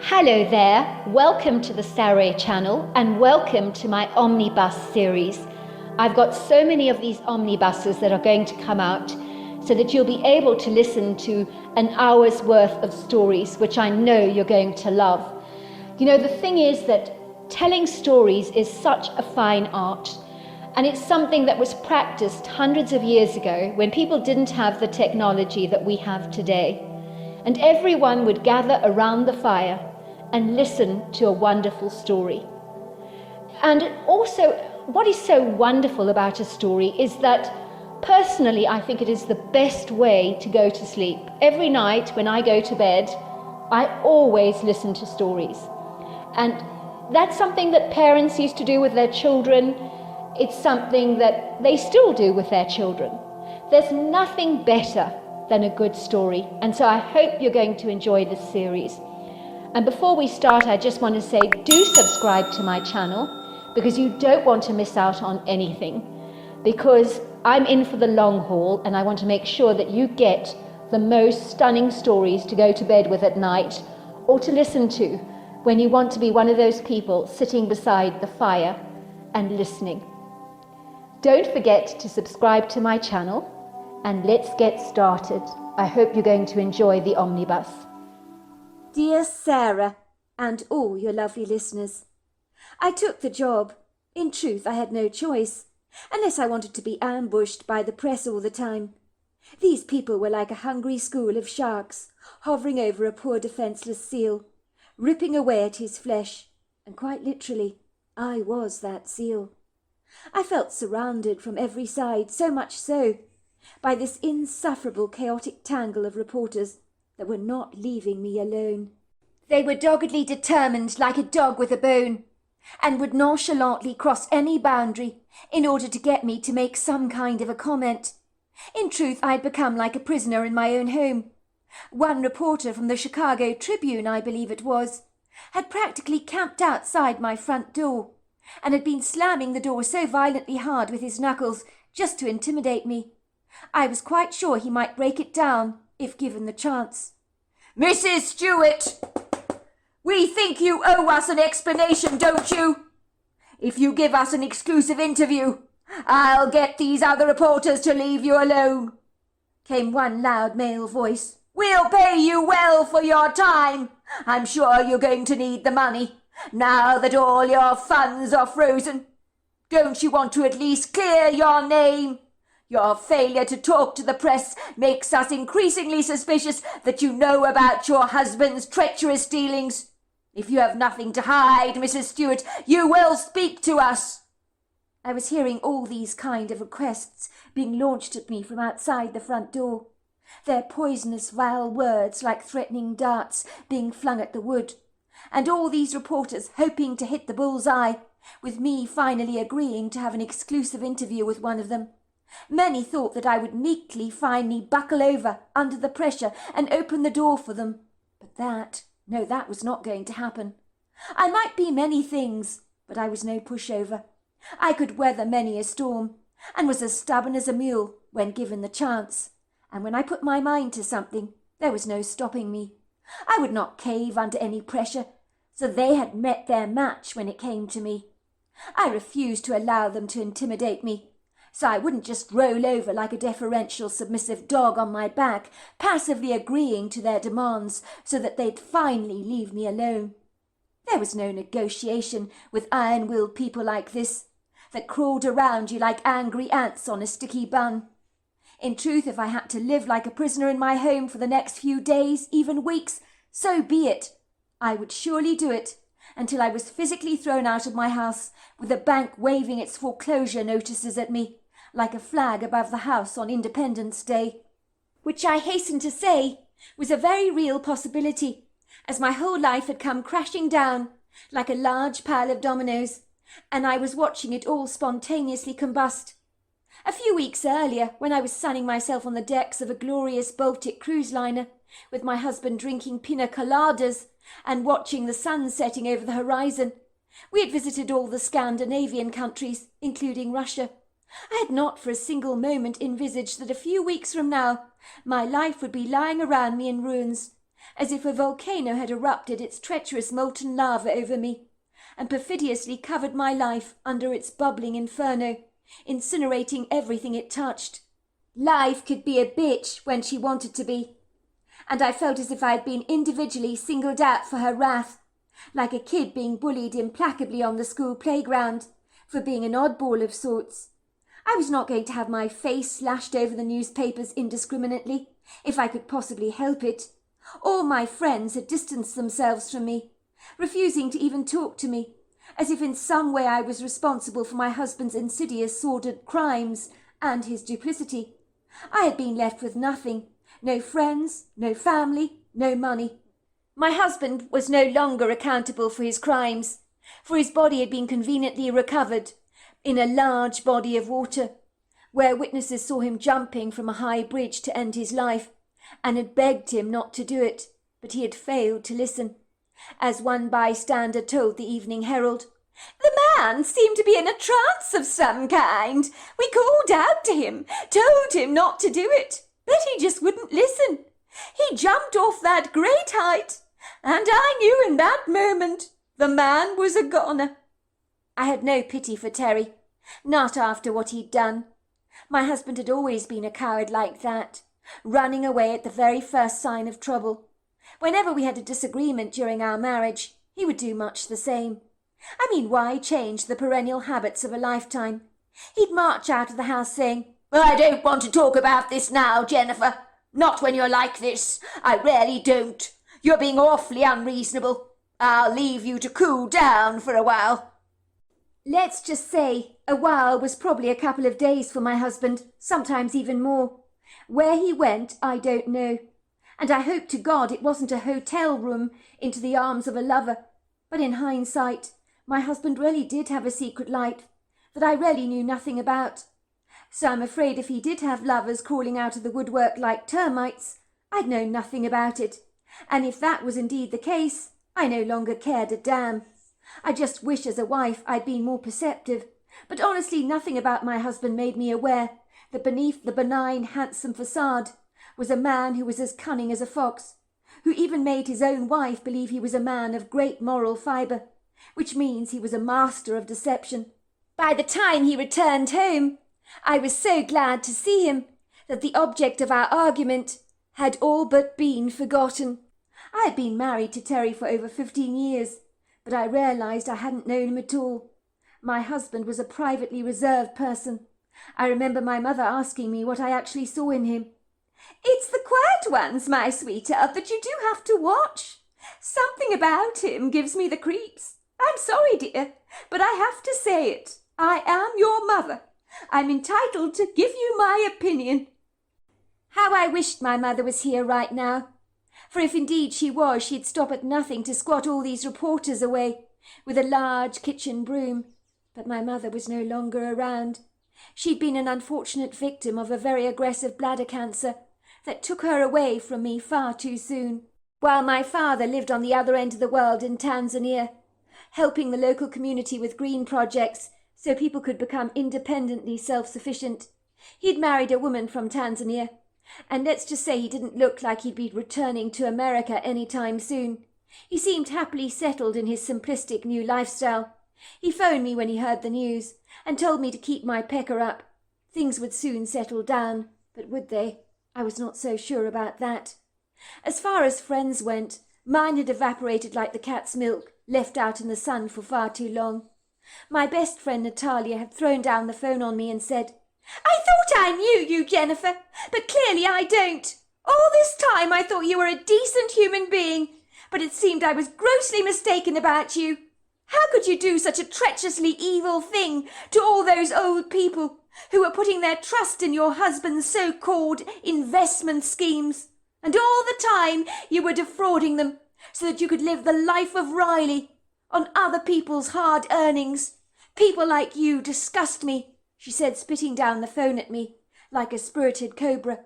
Hello there, welcome to the Saroy channel and welcome to my Omnibus series. I've got so many of these omnibuses that are going to come out so that you'll be able to listen to an hour's worth of stories, which I know you're going to love. You know, the thing is that telling stories is such a fine art, and it's something that was practiced hundreds of years ago when people didn't have the technology that we have today. And everyone would gather around the fire and listen to a wonderful story. And also, what is so wonderful about a story is that personally, I think it is the best way to go to sleep. Every night when I go to bed, I always listen to stories. And that's something that parents used to do with their children. It's something that they still do with their children. There's nothing better than a good story. And so I hope you're going to enjoy this series. And before we start, I just want to say, do subscribe to my channel because you don't want to miss out on anything. Because I'm in for the long haul and I want to make sure that you get the most stunning stories to go to bed with at night or to listen to when you want to be one of those people sitting beside the fire and listening. Don't forget to subscribe to my channel and let's get started. I hope you're going to enjoy the omnibus. Dear Sarah, and all your lovely listeners, I took the job. In truth, I had no choice, unless I wanted to be ambushed by the press all the time. These people were like a hungry school of sharks, hovering over a poor defenceless seal, ripping away at his flesh, and quite literally, I was that seal. I felt surrounded from every side, so much so, by this insufferable chaotic tangle of reporters that were not leaving me alone. They were doggedly determined like a dog with a bone, and would nonchalantly cross any boundary in order to get me to make some kind of a comment. In truth, I'd become like a prisoner in my own home. One reporter from the Chicago Tribune, I believe it was, had practically camped outside my front door, and had been slamming the door so violently hard with his knuckles just to intimidate me. I was quite sure he might break it down if given the chance. "Mrs. Stewart, we think you owe us an explanation, don't you? If you give us an exclusive interview, I'll get these other reporters to leave you alone," came one loud male voice. "We'll pay you well for your time. I'm sure you're going to need the money, now that all your funds are frozen. Don't you want to at least clear your name? Your failure to talk to the press makes us increasingly suspicious that you know about your husband's treacherous dealings. If you have nothing to hide, Mrs. Stewart, you will speak to us." I was hearing all these kind of requests being launched at me from outside the front door, their poisonous, vile words like threatening darts being flung at the wood, and all these reporters hoping to hit the bull's eye, with me finally agreeing to have an exclusive interview with one of them. Many thought that I would meekly finally buckle over under the pressure and open the door for them. But that was not going to happen. I might be many things, but I was no pushover. I could weather many a storm, and was as stubborn as a mule when given the chance. And when I put my mind to something, there was no stopping me. I would not cave under any pressure, so they had met their match when it came to me. I refused to allow them to intimidate me, so I wouldn't just roll over like a deferential, submissive dog on my back, passively agreeing to their demands so that they'd finally leave me alone. There was no negotiation with iron-willed people like this, that crawled around you like angry ants on a sticky bun. In truth, if I had to live like a prisoner in my home for the next few days, even weeks, so be it. I would surely do it, until I was physically thrown out of my house, with the bank waving its foreclosure notices at me, like a flag above the house on Independence Day. Which I hasten to say was a very real possibility, as my whole life had come crashing down like a large pile of dominoes, and I was watching it all spontaneously combust. A few weeks earlier, when I was sunning myself on the decks of a glorious Baltic cruise liner, with my husband drinking pina coladas and watching the sun setting over the horizon, we had visited all the Scandinavian countries, including Russia. I had not for a single moment envisaged that a few weeks from now my life would be lying around me in ruins, as if a volcano had erupted its treacherous molten lava over me, and perfidiously covered my life under its bubbling inferno, incinerating everything it touched. Life could be a bitch when she wanted to be, and I felt as if I had been individually singled out for her wrath, like a kid being bullied implacably on the school playground for being an oddball of sorts. I was not going to have my face slashed over the newspapers indiscriminately, if I could possibly help it. All my friends had distanced themselves from me, refusing to even talk to me, as if in some way I was responsible for my husband's insidious, sordid crimes and his duplicity. I had been left with nothing, no friends, no family, no money. My husband was no longer accountable for his crimes, for his body had been conveniently recovered in a large body of water, where witnesses saw him jumping from a high bridge to end his life, and had begged him not to do it, but he had failed to listen. As one bystander told the Evening Herald, "The man seemed to be in a trance of some kind. We called out to him, told him not to do it, but he just wouldn't listen. He jumped off that great height, and I knew in that moment the man was a goner." I had no pity for Terry, not after what he'd done. My husband had always been a coward like that, running away at the very first sign of trouble. Whenever we had a disagreement during our marriage, he would do much the same. I mean, why change the perennial habits of a lifetime? He'd march out of the house saying, "I don't want to talk about this now, Jennifer. Not when you're like this. I really don't. You're being awfully unreasonable. I'll leave you to cool down for a while." Let's just say a while was probably a couple of days for my husband, sometimes even more. Where he went, I don't know, and I hope to God it wasn't a hotel room into the arms of a lover. But in hindsight, my husband really did have a secret life that I really knew nothing about. So I'm afraid if he did have lovers crawling out of the woodwork like termites, I'd know nothing about it. And if that was indeed the case, I no longer cared a damn. I just wish as a wife I'd been more perceptive, but honestly nothing about my husband made me aware that beneath the benign, handsome facade was a man who was as cunning as a fox, who even made his own wife believe he was a man of great moral fibre, which means he was a master of deception. By the time he returned home, I was so glad to see him that the object of our argument had all but been forgotten. I had been married to Terry for over 15 years, but I realised I hadn't known him at all. My husband was a privately reserved person. I remember my mother asking me what I actually saw in him. "It's the quiet ones, my sweetheart, that you do have to watch. Something about him gives me the creeps. I'm sorry, dear, but I have to say it. I am your mother. I'm entitled to give you my opinion." How I wished my mother was here right now. For if indeed she was, she'd stop at nothing to squat all these reporters away with a large kitchen broom. But my mother was no longer around. She'd been an unfortunate victim of a very aggressive bladder cancer that took her away from me far too soon, while my father lived on the other end of the world in Tanzania, helping the local community with green projects so people could become independently self-sufficient. He'd married a woman from Tanzania, and let's just say he didn't look like he'd be returning to America any time soon. He seemed happily settled in his simplistic new lifestyle. He phoned me when he heard the news and told me to keep my pecker up. Things would soon settle down, but would they? I was not so sure about that. As far as friends went, mine had evaporated like the cat's milk, left out in the sun for far too long. My best friend Natalia had thrown down the phone on me and said, "I thought I knew you, Jennifer, but clearly I don't. All this time I thought you were a decent human being, but it seemed I was grossly mistaken about you. How could you do such a treacherously evil thing to all those old people who were putting their trust in your husband's so-called investment schemes? And all the time you were defrauding them so that you could live the life of Riley on other people's hard earnings. People like you disgust me," she said, spitting down the phone at me like a spirited cobra.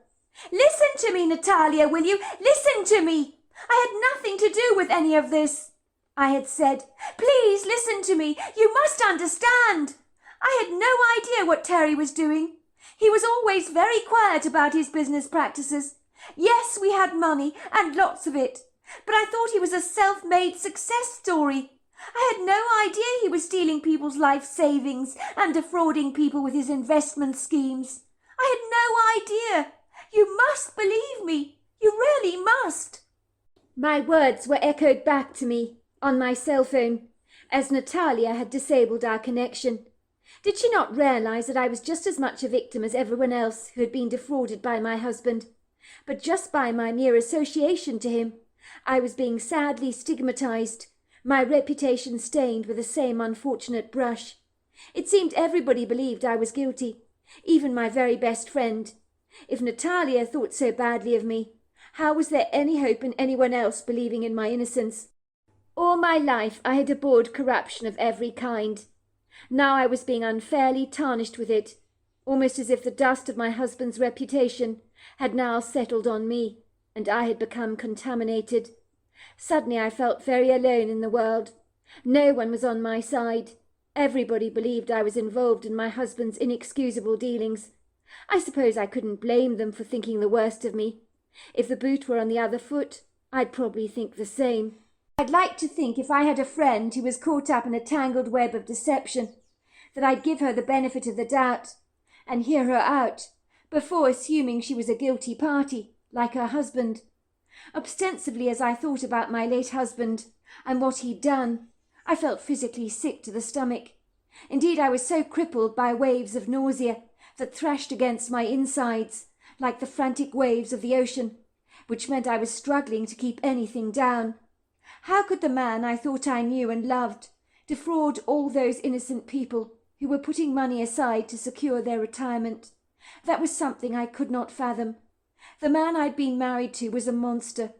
"Listen to me, Natalia, will you? Listen to me. I had nothing to do with any of this," I had said. "Please listen to me. You must understand. I had no idea what Terry was doing. He was always very quiet about his business practices. Yes, we had money, and lots of it. But I thought he was a self-made success story. I had no idea he was stealing people's life savings and defrauding people with his investment schemes. I had no idea. You must believe me. You really must." My words were echoed back to me on my cell phone, as Natalia had disabled our connection. Did she not realize that I was just as much a victim as everyone else who had been defrauded by my husband? But just by my mere association to him, I was being sadly stigmatized, my reputation stained with the same unfortunate brush. It seemed everybody believed I was guilty, even my very best friend. If Natalia thought so badly of me, how was there any hope in anyone else believing in my innocence? All my life I had abhorred corruption of every kind. Now I was being unfairly tarnished with it, almost as if the dust of my husband's reputation had now settled on me, and I had become contaminated. Suddenly I felt very alone in the world. No one was on my side. Everybody believed I was involved in my husband's inexcusable dealings. I suppose I couldn't blame them for thinking the worst of me. If the boot were on the other foot, I'd probably think the same. I'd like to think if I had a friend who was caught up in a tangled web of deception, that I'd give her the benefit of the doubt and hear her out before assuming she was a guilty party, like her husband. Ostensibly, as I thought about my late husband and what he'd done, I felt physically sick to the stomach. Indeed, I was so crippled by waves of nausea that thrashed against my insides like the frantic waves of the ocean, which meant I was struggling to keep anything down. How could the man I thought I knew and loved defraud all those innocent people who were putting money aside to secure their retirement? That was something I could not fathom. The man I'd been married to was a monster.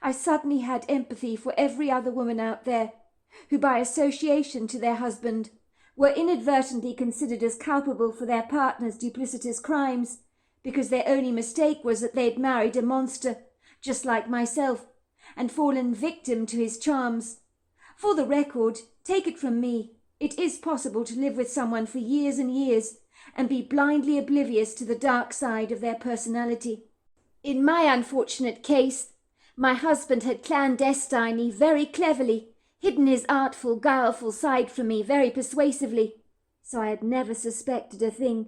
I suddenly had empathy for every other woman out there, who by association to their husband were inadvertently considered as culpable for their partner's duplicitous crimes, because their only mistake was that they'd married a monster, just like myself, and fallen victim to his charms. For the record, take it from me, it is possible to live with someone for years and years and be blindly oblivious to the dark side of their personality. In my unfortunate case, my husband had clandestinely, very cleverly, hidden his artful, guileful side from me very persuasively, so I had never suspected a thing.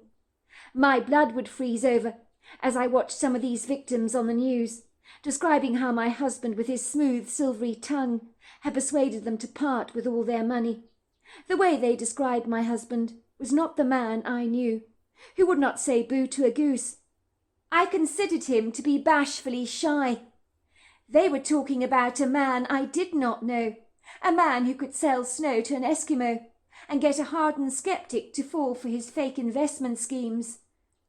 My blood would freeze over as I watched some of these victims on the news, describing how my husband, with his smooth, silvery tongue, had persuaded them to part with all their money. The way they described my husband was not the man I knew, who would not say boo to a goose. I considered him to be bashfully shy. They were talking about a man I did not know, a man who could sell snow to an Eskimo and get a hardened skeptic to fall for his fake investment schemes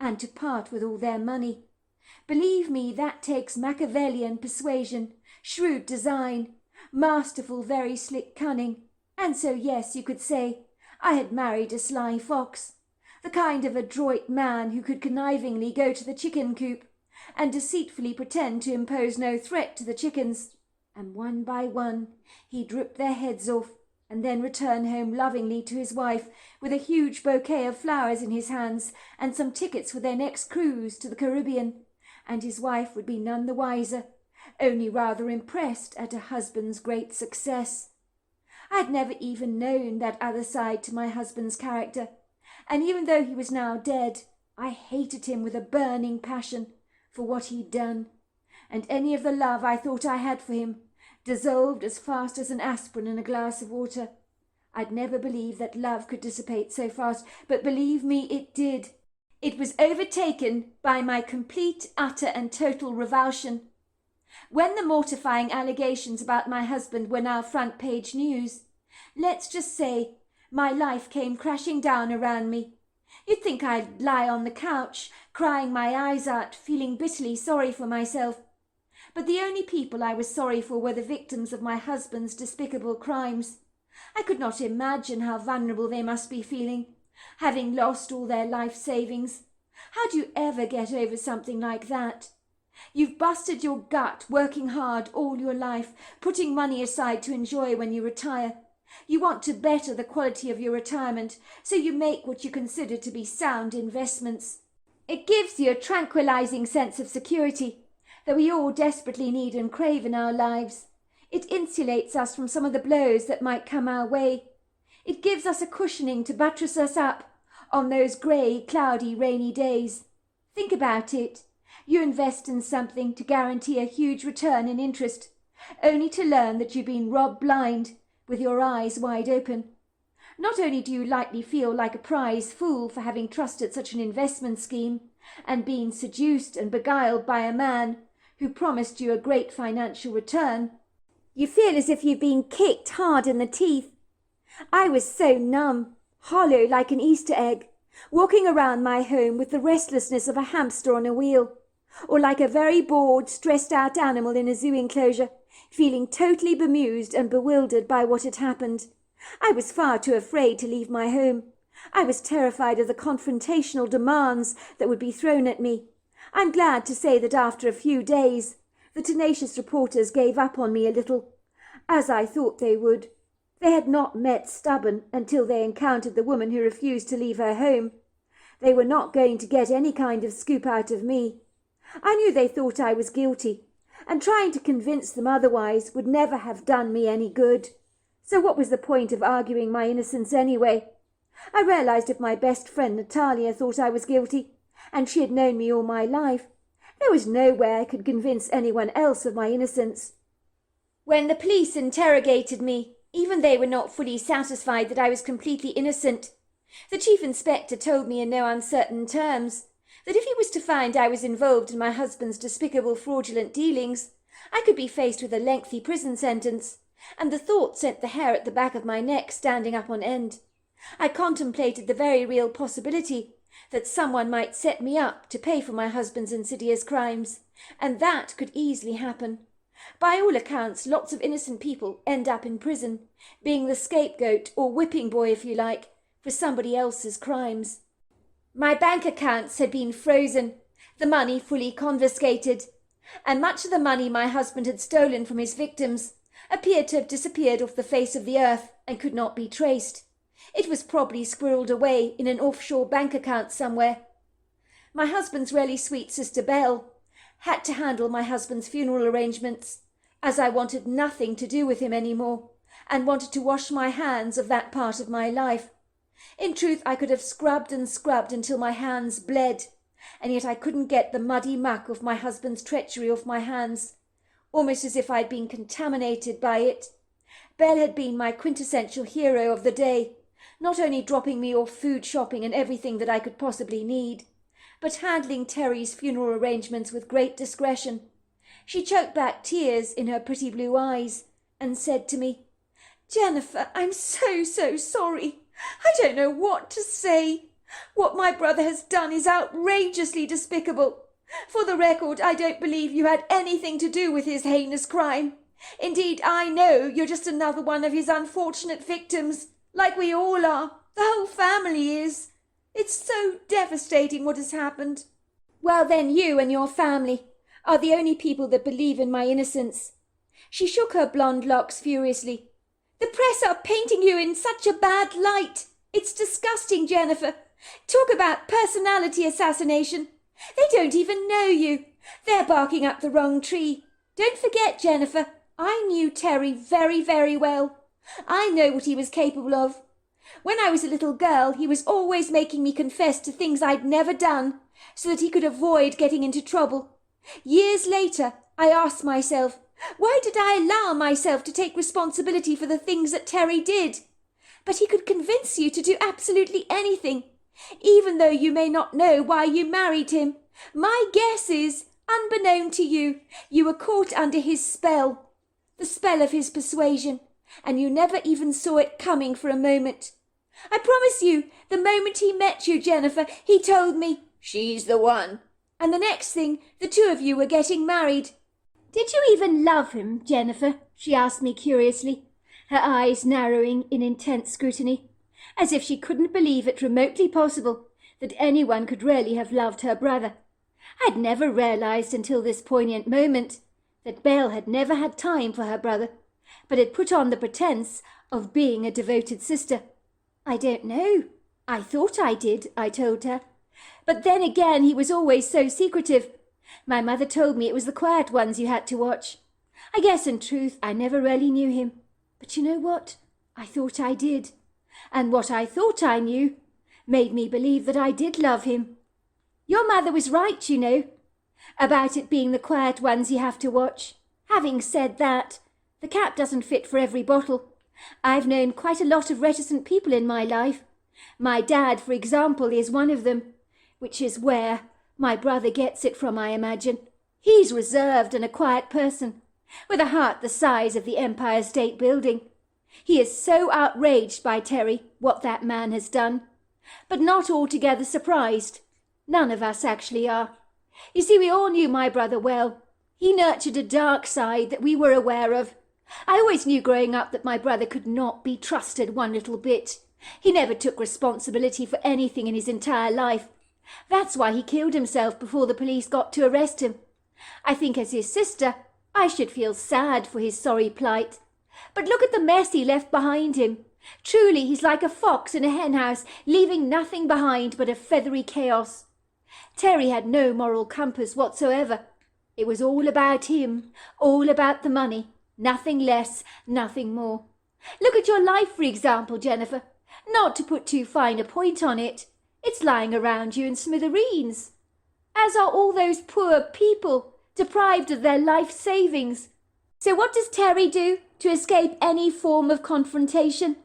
and to part with all their money. Believe me, that takes Machiavellian persuasion, shrewd design, masterful, very slick cunning. And so, yes, you could say I had married a sly fox, the kind of adroit man who could connivingly go to the chicken coop and deceitfully pretend to impose no threat to the chickens, and one by one he'd rip their heads off and then return home lovingly to his wife with a huge bouquet of flowers in his hands and some tickets for their next cruise to the Caribbean, and his wife would be none the wiser, only rather impressed at her husband's great success. I had never even known that other side to my husband's character, and even though he was now dead, I hated him with a burning passion for what he'd done, and any of the love I thought I had for him dissolved as fast as an aspirin in a glass of water. I'd never believed that love could dissipate so fast, but believe me, it did. It was overtaken by my complete, utter and total revulsion. When the mortifying allegations about my husband were now front-page news, let's just say my life came crashing down around me. You'd think I'd lie on the couch, crying my eyes out, feeling bitterly sorry for myself. But the only people I was sorry for were the victims of my husband's despicable crimes. I could not imagine how vulnerable they must be feeling, having lost all their life savings. How do you ever get over something like that? You've busted your gut working hard all your life, putting money aside to enjoy when you retire. You want to better the quality of your retirement, so you make what you consider to be sound investments. It gives you a tranquilizing sense of security that we all desperately need and crave in our lives. It insulates us from some of the blows that might come our way. It gives us a cushioning to buttress us up on those grey, cloudy, rainy days. Think about it. You invest in something to guarantee a huge return in interest, only to learn that you've been robbed blind, with your eyes wide open. Not only do you likely feel like a prize fool for having trusted such an investment scheme and been seduced and beguiled by a man who promised you a great financial return, you feel as if you've been kicked hard in the teeth. I was so numb, hollow like an Easter egg, walking around my home with the restlessness of a hamster on a wheel, or like a very bored, stressed-out animal in a zoo enclosure, feeling totally bemused and bewildered by what had happened. I was far too afraid to leave my home. I was terrified of the confrontational demands that would be thrown at me. I'm glad to say that after a few days, the tenacious reporters gave up on me a little, as I thought they would. They had not met stubborn until they encountered the woman who refused to leave her home. They were not going to get any kind of scoop out of me. I knew they thought I was guilty, and trying to convince them otherwise would never have done me any good. So what was the point of arguing my innocence anyway? I realized if my best friend Natalia thought I was guilty, and she had known me all my life, there was no way I could convince anyone else of my innocence. When the police interrogated me, even they were not fully satisfied that I was completely innocent. The chief inspector told me in no uncertain terms that if he was to find I was involved in my husband's despicable fraudulent dealings, I could be faced with a lengthy prison sentence, and the thought sent the hair at the back of my neck standing up on end. I contemplated the very real possibility that someone might set me up to pay for my husband's insidious crimes, and that could easily happen. By all accounts, lots of innocent people end up in prison, being the scapegoat or whipping boy, if you like, for somebody else's crimes. My bank accounts had been frozen, the money fully confiscated, and much of the money my husband had stolen from his victims appeared to have disappeared off the face of the earth and could not be traced. It was probably squirreled away in an offshore bank account somewhere. My husband's really sweet sister Belle had to handle my husband's funeral arrangements, as I wanted nothing to do with him any more, and wanted to wash my hands of that part of my life. In truth, I could have scrubbed and scrubbed until my hands bled, and yet I couldn't get the muddy muck of my husband's treachery off my hands, almost as if I'd been contaminated by it. Belle had been my quintessential hero of the day, not only dropping me off food shopping and everything that I could possibly need, but handling Terry's funeral arrangements with great discretion. She choked back tears in her pretty blue eyes and said to me, "Jennifer, I'm so sorry. I don't know what to say. What my brother has done is outrageously despicable. For the record, I don't believe you had anything to do with his heinous crime. Indeed, I know you're just another one of his unfortunate victims, like we all are. The whole family is. It's so devastating what has happened." "Well, then you and your family are the only people that believe in my innocence." She shook her blonde locks furiously. "The press are painting you in such a bad light. It's disgusting, Jennifer. Talk about personality assassination. They don't even know you. They're barking up the wrong tree. Don't forget, Jennifer, I knew Terry very, very well. I know what he was capable of. When I was a little girl, he was always making me confess to things I'd never done, so that he could avoid getting into trouble. Years later, I asked myself, why did I allow myself to take responsibility for the things that Terry did? But he could convince you to do absolutely anything, even though you may not know why you married him. My guess is, unbeknown to you, you were caught under his spell, the spell of his persuasion, and you never even saw it coming for a moment. I promise you, the moment he met you, Jennifer, he told me, 'She's the one.' And the next thing, the two of you were getting married." "Did you even love him, Jennifer?" she asked me curiously, her eyes narrowing in intense scrutiny, as if she couldn't believe it remotely possible that anyone could really have loved her brother. I'd never realized until this poignant moment that Belle had never had time for her brother, but had put on the pretense of being a devoted sister. "I don't know. I thought I did," I told her. "But then again, he was always so secretive. My mother told me it was the quiet ones you had to watch. I guess in truth I never really knew him. But you know what? I thought I did. And what I thought I knew made me believe that I did love him. Your mother was right, you know, about it being the quiet ones you have to watch. Having said that, the cap doesn't fit for every bottle. I've known quite a lot of reticent people in my life. My dad, for example, is one of them, which is where my brother gets it from, I imagine. He's reserved and a quiet person, with a heart the size of the Empire State Building. He is so outraged by Terry, what that man has done, but not altogether surprised. None of us actually are. You see, we all knew my brother well. He nurtured a dark side that we were aware of. I always knew growing up that my brother could not be trusted one little bit. He never took responsibility for anything in his entire life. That's why he killed himself before the police got to arrest him. I think as his sister, I should feel sad for his sorry plight. But look at the mess he left behind him. Truly, he's like a fox in a henhouse, leaving nothing behind but a feathery chaos. Terry had no moral compass whatsoever. It was all about him, all about the money, nothing less, nothing more. Look at your life, for example, Jennifer. Not to put too fine a point on it, it's lying around you in smithereens, as are all those poor people deprived of their life savings. So what does Terry do to escape any form of confrontation?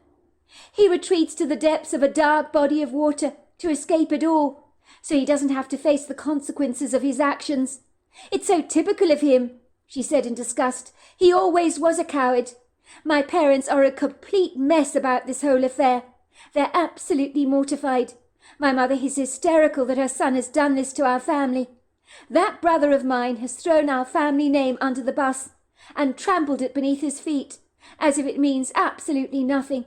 He retreats to the depths of a dark body of water to escape it all, so he doesn't have to face the consequences of his actions. It's so typical of him, she said in disgust. He always was a coward. My parents are a complete mess about this whole affair. They're absolutely mortified. My mother is hysterical that her son has done this to our family. That brother of mine has thrown our family name under the bus and trampled it beneath his feet, as if it means absolutely nothing.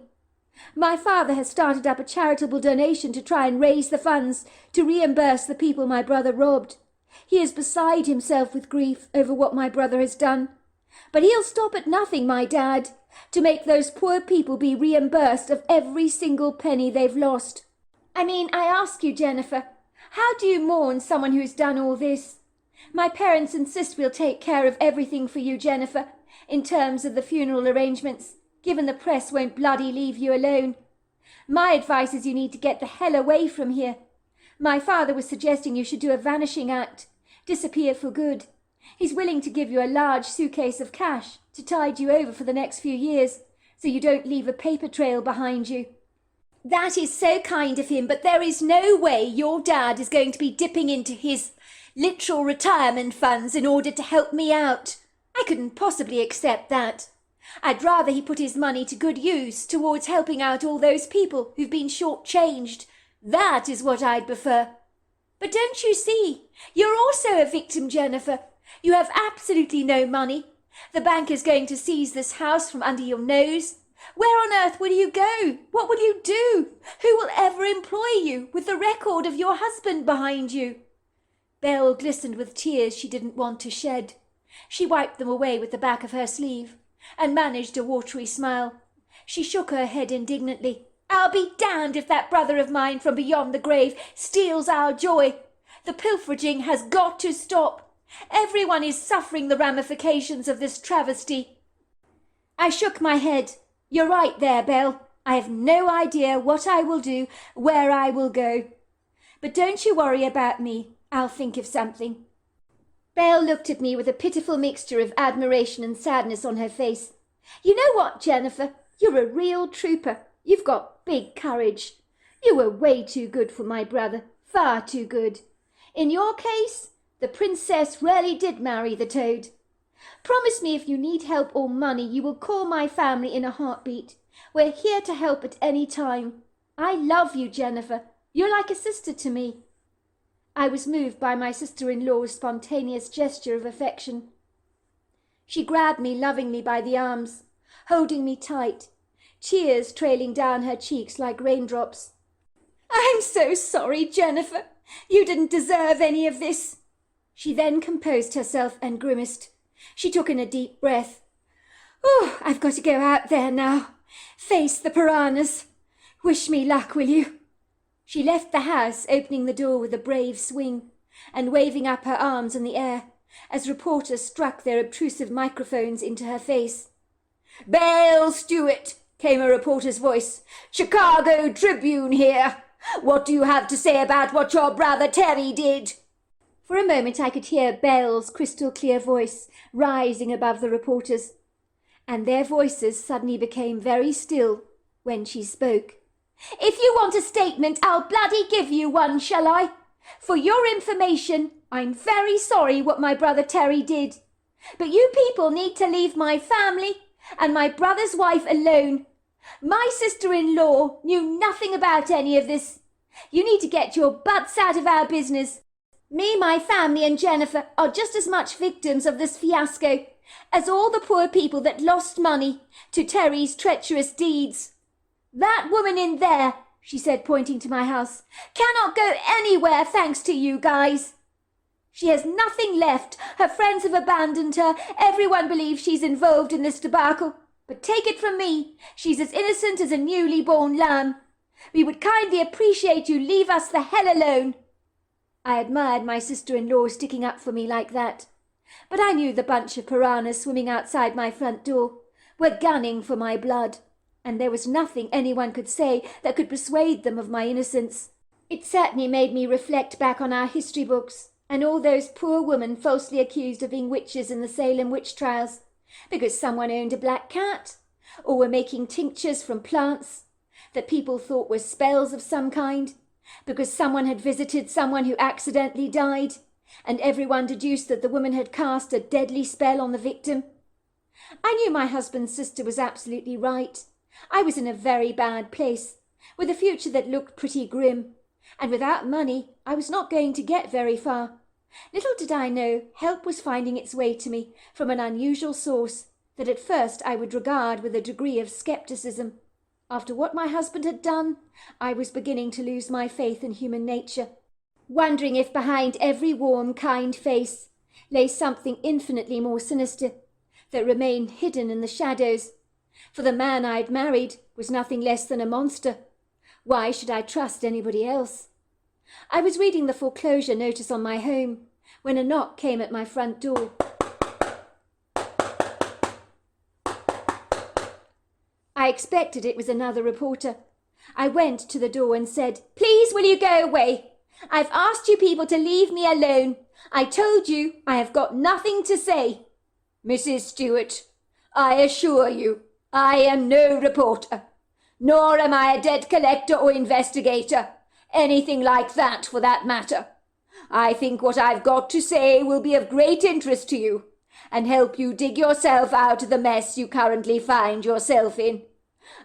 My father has started up a charitable donation to try and raise the funds to reimburse the people my brother robbed. He is beside himself with grief over what my brother has done. But he'll stop at nothing, my dad, to make those poor people be reimbursed of every single penny they've lost. I mean, I ask you, Jennifer, how do you mourn someone who's done all this? My parents insist we'll take care of everything for you, Jennifer, in terms of the funeral arrangements, given the press won't bloody leave you alone. My advice is you need to get the hell away from here. My father was suggesting you should do a vanishing act, disappear for good. He's willing to give you a large suitcase of cash to tide you over for the next few years, so you don't leave a paper trail behind you. That is so kind of him, but there is no way your dad is going to be dipping into his literal retirement funds in order to help me out. I couldn't possibly accept that. I'd rather he put his money to good use towards helping out all those people who've been short-changed. That is what I'd prefer. But don't you see? You're also a victim, Jennifer. You have absolutely no money. The bank is going to seize this house from under your nose. Where on earth will you go? What will you do? Who will ever employ you with the record of your husband behind you? Belle glistened with tears she didn't want to shed. She wiped them away with the back of her sleeve and managed a watery smile. She shook her head indignantly. I'll be damned if that brother of mine from beyond the grave steals our joy. The pilfering has got to stop. Everyone is suffering the ramifications of this travesty. I shook my head. You're right there, Belle. I have no idea what I will do, where I will go. But don't you worry about me. I'll think of something. Belle looked at me with a pitiful mixture of admiration and sadness on her face. You know what, Jennifer? You're a real trooper. You've got big courage. You were way too good for my brother. Far too good. In your case, the princess really did marry the toad. Promise me if you need help or money, you will call my family in a heartbeat. We're here to help at any time. I love you, Jennifer. You're like a sister to me. I was moved by my sister-in-law's spontaneous gesture of affection. She grabbed me lovingly by the arms, holding me tight, tears trailing down her cheeks like raindrops. I'm so sorry, Jennifer. You didn't deserve any of this. She then composed herself and grimaced. She took in a deep breath. Oh, I've got to go out there now. Face the piranhas. Wish me luck, will you? She left the house, opening the door with a brave swing and waving up her arms in the air as reporters struck their obtrusive microphones into her face. "Bale Stewart," came a reporter's voice. "Chicago Tribune here. What do you have to say about what your brother Terry did?" For a moment I could hear Bale's crystal-clear voice rising above the reporters, and their voices suddenly became very still when she spoke. "If you want a statement, I'll bloody give you one, shall I? For your information, I'm very sorry what my brother Terry did. But you people need to leave my family and my brother's wife alone. My sister-in-law knew nothing about any of this. You need to get your butts out of our business. Me, my family and Jennifer are just as much victims of this fiasco as all the poor people that lost money to Terry's treacherous deeds. That woman in there," she said, pointing to my house, "cannot go anywhere thanks to you guys. She has nothing left. Her friends have abandoned her. Everyone believes she's involved in this debacle. But take it from me, she's as innocent as a newly born lamb. We would kindly appreciate you leave us the hell alone." I admired my sister-in-law sticking up for me like that. But I knew the bunch of piranhas swimming outside my front door were gunning for my blood, and there was nothing anyone could say that could persuade them of my innocence. It certainly made me reflect back on our history books and all those poor women falsely accused of being witches in the Salem witch trials because someone owned a black cat or were making tinctures from plants that people thought were spells of some kind, because someone had visited someone who accidentally died, and everyone deduced that the woman had cast a deadly spell on the victim. I knew my husband's sister was absolutely right. I was in a very bad place, with a future that looked pretty grim, and without money I was not going to get very far. Little did I know help was finding its way to me from an unusual source that at first I would regard with a degree of scepticism. After what my husband had done, I was beginning to lose my faith in human nature, wondering if behind every warm, kind face lay something infinitely more sinister that remained hidden in the shadows. For the man I'd married was nothing less than a monster. Why should I trust anybody else? I was reading the foreclosure notice on my home when a knock came at my front door. I expected it was another reporter. I went to the door and said, "Please, will you go away? I've asked you people to leave me alone. I told you I have got nothing to say." "Mrs. Stewart, I assure you I am no reporter, nor am I a debt collector or investigator, anything like that for that matter. I think what I've got to say will be of great interest to you and help you dig yourself out of the mess you currently find yourself in.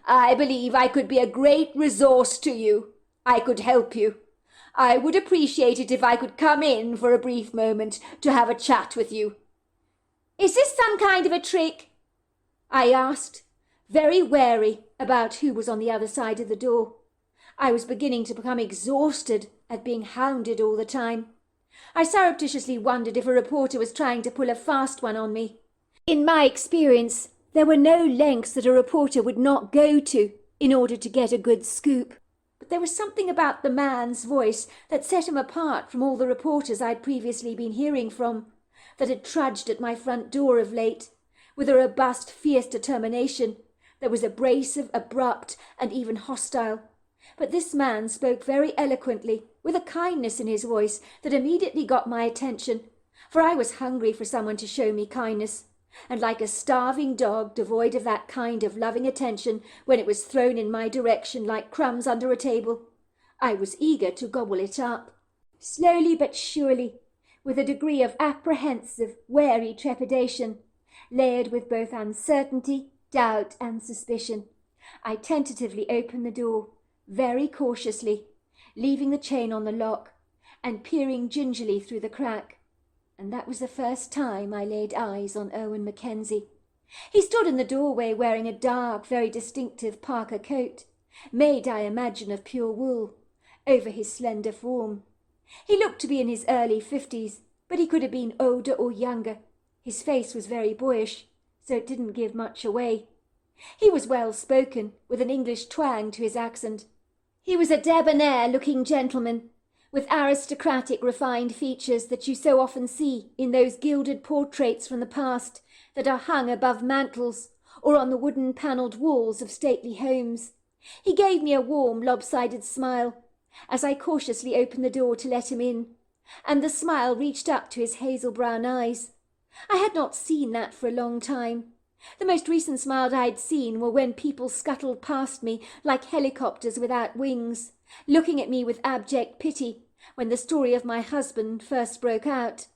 I believe I could be a great resource to you. I could help you. I would appreciate it if I could come in for a brief moment to have a chat with you." "Is this some kind of a trick?" I asked, very wary about who was on the other side of the door. I was beginning to become exhausted at being hounded all the time. I surreptitiously wondered if a reporter was trying to pull a fast one on me. In my experience, there were no lengths that a reporter would not go to in order to get a good scoop. But there was something about the man's voice that set him apart from all the reporters I'd previously been hearing from, that had trudged at my front door of late, with a robust, fierce determination that was abrasive, abrupt, and even hostile. But this man spoke very eloquently, with a kindness in his voice that immediately got my attention, for I was hungry for someone to show me kindness, and like a starving dog devoid of that kind of loving attention when it was thrown in my direction like crumbs under a table, I was eager to gobble it up. Slowly but surely, with a degree of apprehensive, wary trepidation, layered with both uncertainty, doubt, and suspicion, I tentatively opened the door, very cautiously, leaving the chain on the lock, and peering gingerly through the crack. And that was the first time I laid eyes on Owen Mackenzie. He stood in the doorway wearing a dark, very distinctive parka coat, made, I imagine, of pure wool, over his slender form. He looked to be in his early 50s, but he could have been older or younger. His face was very boyish, so it didn't give much away. He was well-spoken, with an English twang to his accent. He was a debonair-looking gentleman, with aristocratic refined features that you so often see in those gilded portraits from the past that are hung above mantels or on the wooden panelled walls of stately homes. He gave me a warm, lopsided smile as I cautiously opened the door to let him in, and the smile reached up to his hazel brown eyes. I had not seen that for a long time. The most recent smiles I had seen were when people scuttled past me like helicopters without wings, looking at me with abject pity when the story of my husband first broke out.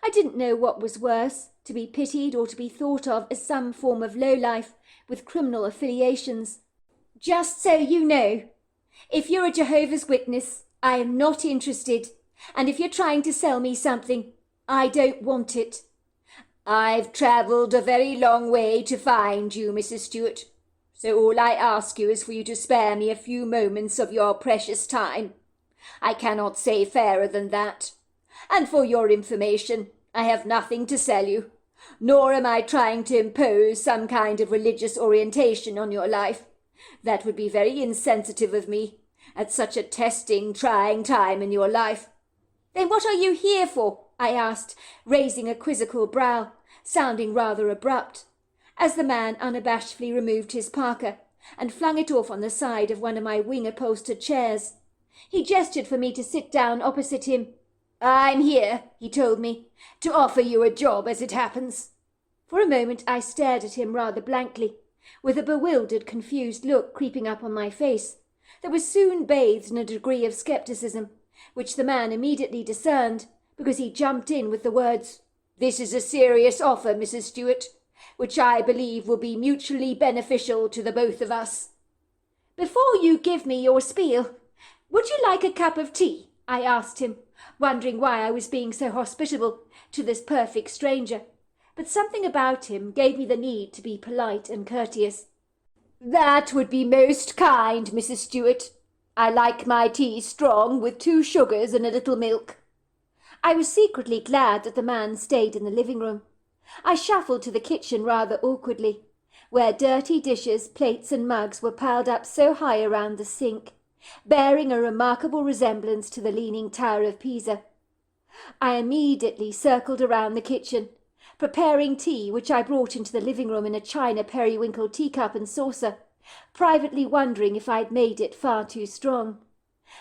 I didn't know what was worse, to be pitied or to be thought of as some form of lowlife with criminal affiliations. Just so you know, if you're a Jehovah's Witness, I am not interested, and if you're trying to sell me something, I don't want it. I've travelled a very long way to find you, Mrs. Stewart, so all I ask you is for you to spare me a few moments of your precious time. I cannot say fairer than that. And for your information, I have nothing to sell you, nor am I trying to impose some kind of religious orientation on your life. That would be very insensitive of me at such a testing, trying time in your life. Then what are you here for? I asked, raising a quizzical brow, sounding rather abrupt, as the man unabashedly removed his parka and flung it off on the side of one of my wing-upholstered chairs. He gestured for me to sit down opposite him. I'm here, he told me, to offer you a job as it happens. For a moment I stared at him rather blankly, with a bewildered, confused look creeping up on my face that was soon bathed in a degree of scepticism, which the man immediately discerned, because he jumped in with the words, "This is a serious offer, Mrs. Stewart, which I believe will be mutually beneficial to the both of us." "Before you give me your spiel, would you like a cup of tea?" I asked him, wondering why I was being so hospitable to this perfect stranger, but something about him gave me the need to be polite and courteous. "That would be most kind, Mrs. Stewart. I like my tea strong with 2 sugars and a little milk." I was secretly glad that the man stayed in the living room. I shuffled to the kitchen rather awkwardly, where dirty dishes, plates and mugs were piled up so high around the sink, bearing a remarkable resemblance to the Leaning Tower of Pisa. I immediately circled around the kitchen, preparing tea, which I brought into the living room in a china periwinkle teacup and saucer, privately wondering if I'd made it far too strong.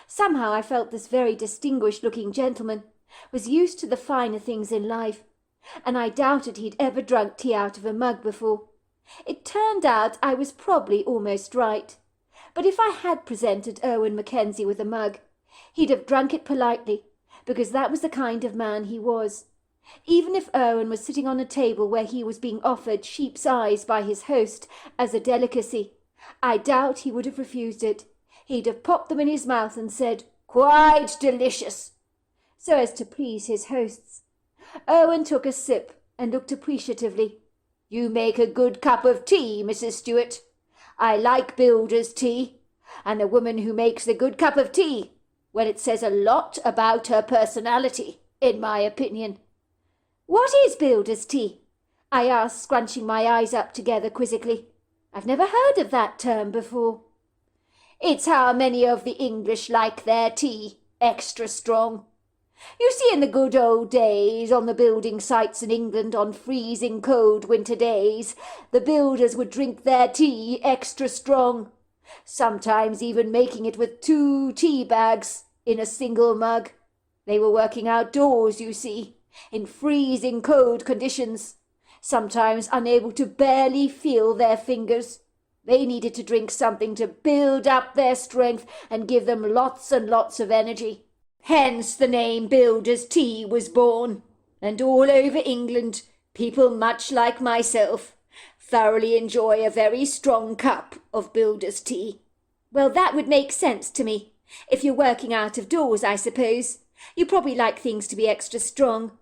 Somehow I felt this very distinguished-looking gentleman was used to the finer things in life, and I doubted he'd ever drunk tea out of a mug before. It turned out I was probably almost right, but if I had presented Owen Mackenzie with a mug, he'd have drunk it politely, because that was the kind of man he was. Even if Owen was sitting on a table where he was being offered sheep's eyes by his host as a delicacy, I doubt he would have refused it. He'd have popped them in his mouth and said, "Quite delicious," so as to please his hosts. Owen took a sip and looked appreciatively. "You make a good cup of tea, Mrs. Stewart. I like builder's tea, and a woman who makes a good cup of tea, well, it says a lot about her personality, in my opinion." "What is builder's tea?" I asked, scrunching my eyes up together quizzically. "I've never heard of that term before." "It's how many of the English like their tea, extra strong. You see, in the good old days, on the building sites in England on freezing cold winter days, the builders would drink their tea extra strong, sometimes even making it with 2 tea bags in a single mug. They were working outdoors, you see, in freezing cold conditions, sometimes unable to barely feel their fingers. They needed to drink something to build up their strength and give them lots and lots of energy. Hence the name builder's tea was born, and all over England, people much like myself thoroughly enjoy a very strong cup of builder's tea." "Well, that would make sense to me. If you're working out of doors, I suppose, you probably like things to be extra strong.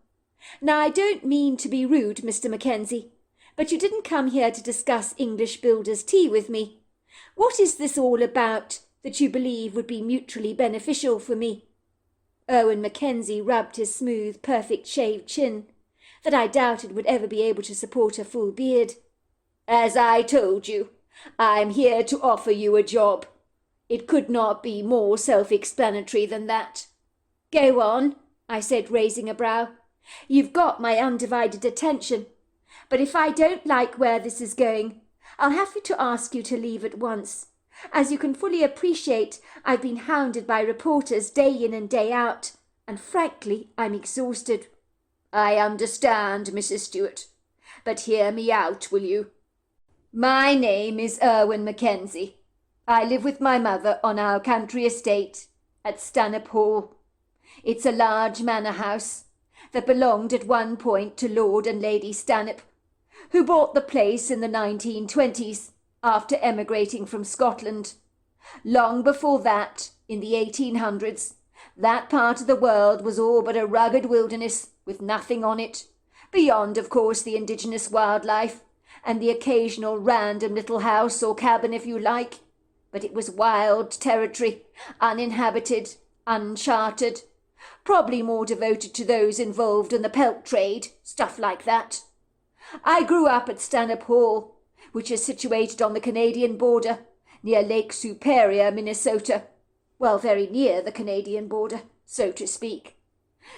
Now, I don't mean to be rude, Mr. Mackenzie, but you didn't come here to discuss English builder's tea with me. What is this all about that you believe would be mutually beneficial for me?" Owen Mackenzie rubbed his smooth, perfect-shaved chin, that I doubted would ever be able to support a full beard. "As I told you, I'm here to offer you a job. It could not be more self-explanatory than that." Go on, I said, raising a brow. You've got my undivided attention. But if I don't like where this is going, I'll have to ask you to leave at once. As you can fully appreciate, I've been hounded by reporters day in and day out, and frankly, I'm exhausted. I understand, Mrs. Stewart, but hear me out, will you? My name is Erwin Mackenzie. I live with my mother on our country estate at Stanhope Hall. It's a large manor house that belonged at one point to Lord and Lady Stanhope, who bought the place in the 1920s after emigrating from Scotland. Long before that, in the 1800s, that part of the world was all but a rugged wilderness with nothing on it, beyond, of course, the indigenous wildlife and the occasional random little house or cabin, if you like. But it was wild territory, uninhabited, uncharted, probably more devoted to those involved in the pelt trade, stuff like that. I grew up at Stanhope Hall, which is situated on the Canadian border, near Lake Superior, Minnesota. Well, very near the Canadian border, so to speak.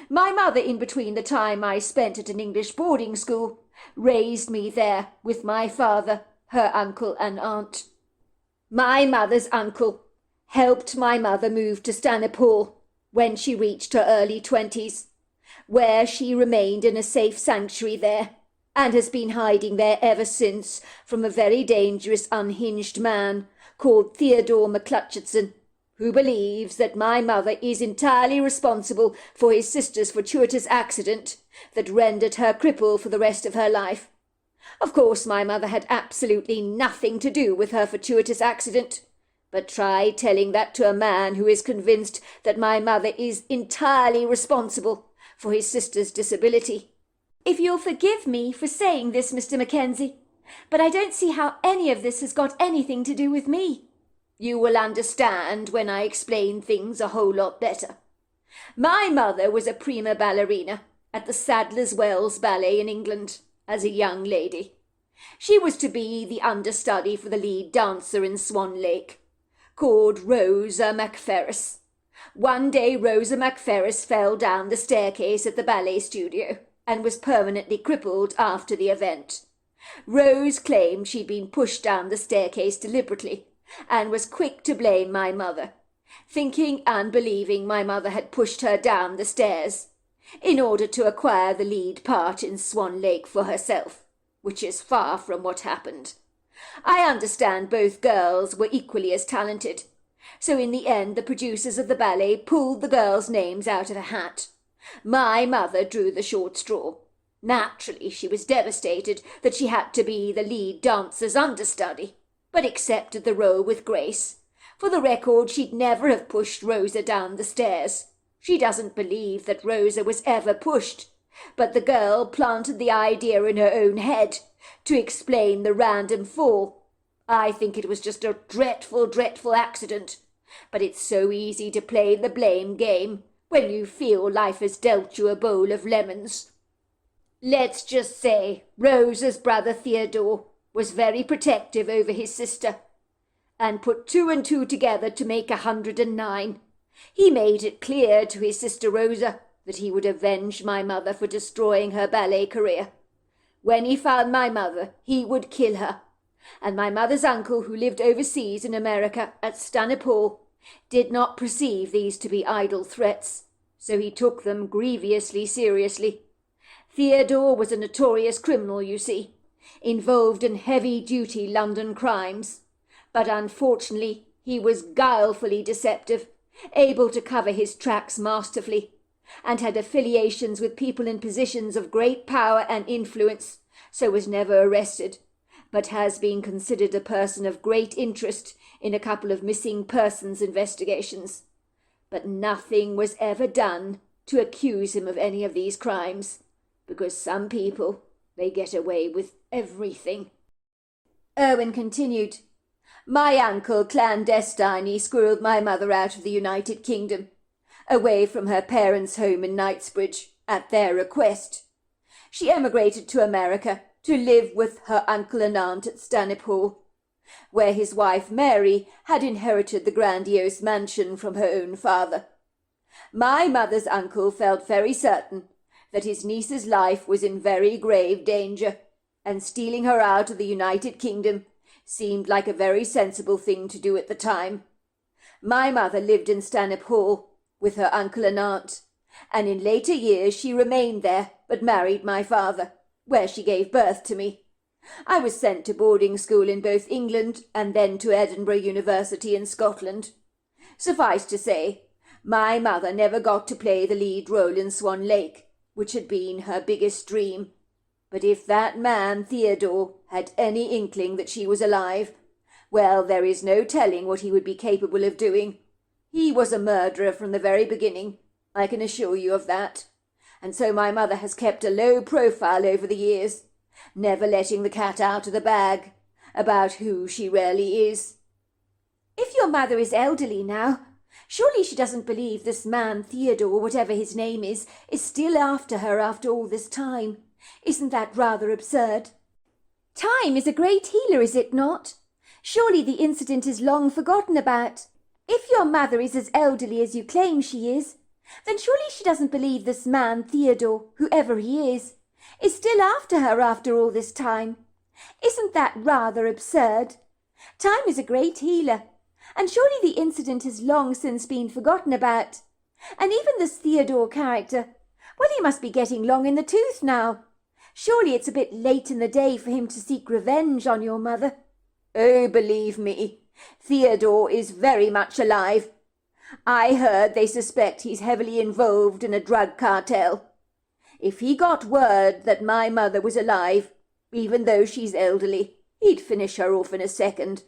My mother, in between the time I spent at an English boarding school, raised me there with my father, her uncle and aunt. My mother's uncle helped my mother move to Stanhope Hall when she reached her early 20s, where she remained in a safe sanctuary there, and has been hiding there ever since from a very dangerous unhinged man called Theodore McClutchetson, who believes that my mother is entirely responsible for his sister's fortuitous accident that rendered her crippled for the rest of her life. Of course, my mother had absolutely nothing to do with her fortuitous accident, but try telling that to a man who is convinced that my mother is entirely responsible for his sister's disability. If you'll forgive me for saying this, Mr. Mackenzie, but I don't see how any of this has got anything to do with me. You will understand when I explain things a whole lot better. My mother was a prima ballerina at the Sadler's Wells Ballet in England as a young lady. She was to be the understudy for the lead dancer in Swan Lake, called Rosa MacFerris. One day Rosa MacFerris fell down the staircase at the ballet studio and was permanently crippled after the event. Rose claimed she'd been pushed down the staircase deliberately and was quick to blame my mother, thinking and believing my mother had pushed her down the stairs in order to acquire the lead part in Swan Lake for herself, which is far from what happened. I understand both girls were equally as talented, so in the end the producers of the ballet pulled the girls' names out of a hat. My mother drew the short straw. Naturally, she was devastated that she had to be the lead dancer's understudy, but accepted the role with grace. For the record, she'd never have pushed Rosa down the stairs. She doesn't believe that Rosa was ever pushed, but the girl planted the idea in her own head to explain the random fall. I think it was just a dreadful, dreadful accident, but it's so easy to play the blame game when you feel life has dealt you a bowl of lemons. Let's just say Rosa's brother Theodore was very protective over his sister, and put 2 and 2 together to make 109. He made it clear to his sister Rosa that he would avenge my mother for destroying her ballet career. When he found my mother, he would kill her, and my mother's uncle, who lived overseas in America at Stanhope Hall, did not perceive these to be idle threats, so he took them grievously seriously. Theodore was a notorious criminal, you see, involved in heavy-duty London crimes, but unfortunately he was guilefully deceptive, able to cover his tracks masterfully, and had affiliations with people in positions of great power and influence, so was never arrested, but has been considered a person of great interest in a couple of missing persons investigations. But nothing was ever done to accuse him of any of these crimes, because some people, they get away with everything. Erwin continued. My uncle clandestinely squirreled my mother out of the United Kingdom, away from her parents' home in Knightsbridge, at their request. She emigrated to America to live with her uncle and aunt at Stanhope Hall, where his wife Mary had inherited the grandiose mansion from her own father. My mother's uncle felt very certain that his niece's life was in very grave danger, and stealing her out of the United Kingdom seemed like a very sensible thing to do at the time. My mother lived in Stanhope Hall with her uncle and aunt, and in later years she remained there but married my father, where she gave birth to me. I was sent to boarding school in both England and then to Edinburgh University in Scotland. Suffice to say, my mother never got to play the lead role in Swan Lake, which had been her biggest dream. But if that man, Theodore, had any inkling that she was alive, well, there is no telling what he would be capable of doing. He was a murderer from the very beginning, I can assure you of that. And so my mother has kept a low profile over the years, never letting the cat out of the bag about who she really is. If your mother is elderly now, surely she doesn't believe this man, Theodore, whatever his name is still after her after all this time. Isn't that rather absurd? Time is a great healer, is it not? Surely the incident is long forgotten about. If your mother is as elderly as you claim she is, then surely she doesn't believe this man, Theodore, whoever he is still after her after all this time. Isn't that rather absurd? Time is a great healer, and surely the incident has long since been forgotten about. And even this Theodore character, well, he must be getting long in the tooth now. Surely it's a bit late in the day for him to seek revenge on your mother. Oh, believe me, Theodore is very much alive. I heard they suspect he's heavily involved in a drug cartel. If he got word that my mother was alive, even though she's elderly, he'd finish her off in a second.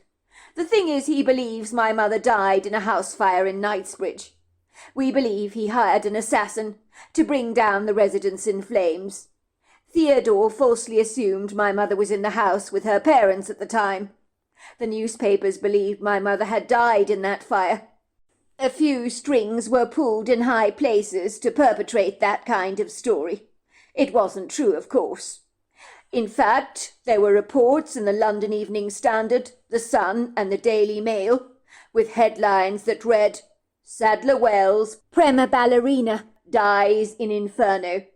The thing is, he believes my mother died in a house fire in Knightsbridge. We believe he hired an assassin to bring down the residence in flames. Theodore falsely assumed my mother was in the house with her parents at the time. The newspapers believed my mother had died in that fire. A few strings were pulled in high places to perpetrate that kind of story. It wasn't true, of course. In fact, there were reports in the London Evening Standard, the Sun and the Daily Mail, with headlines that read, "Sadler Wells, Prima ballerina, dies in inferno."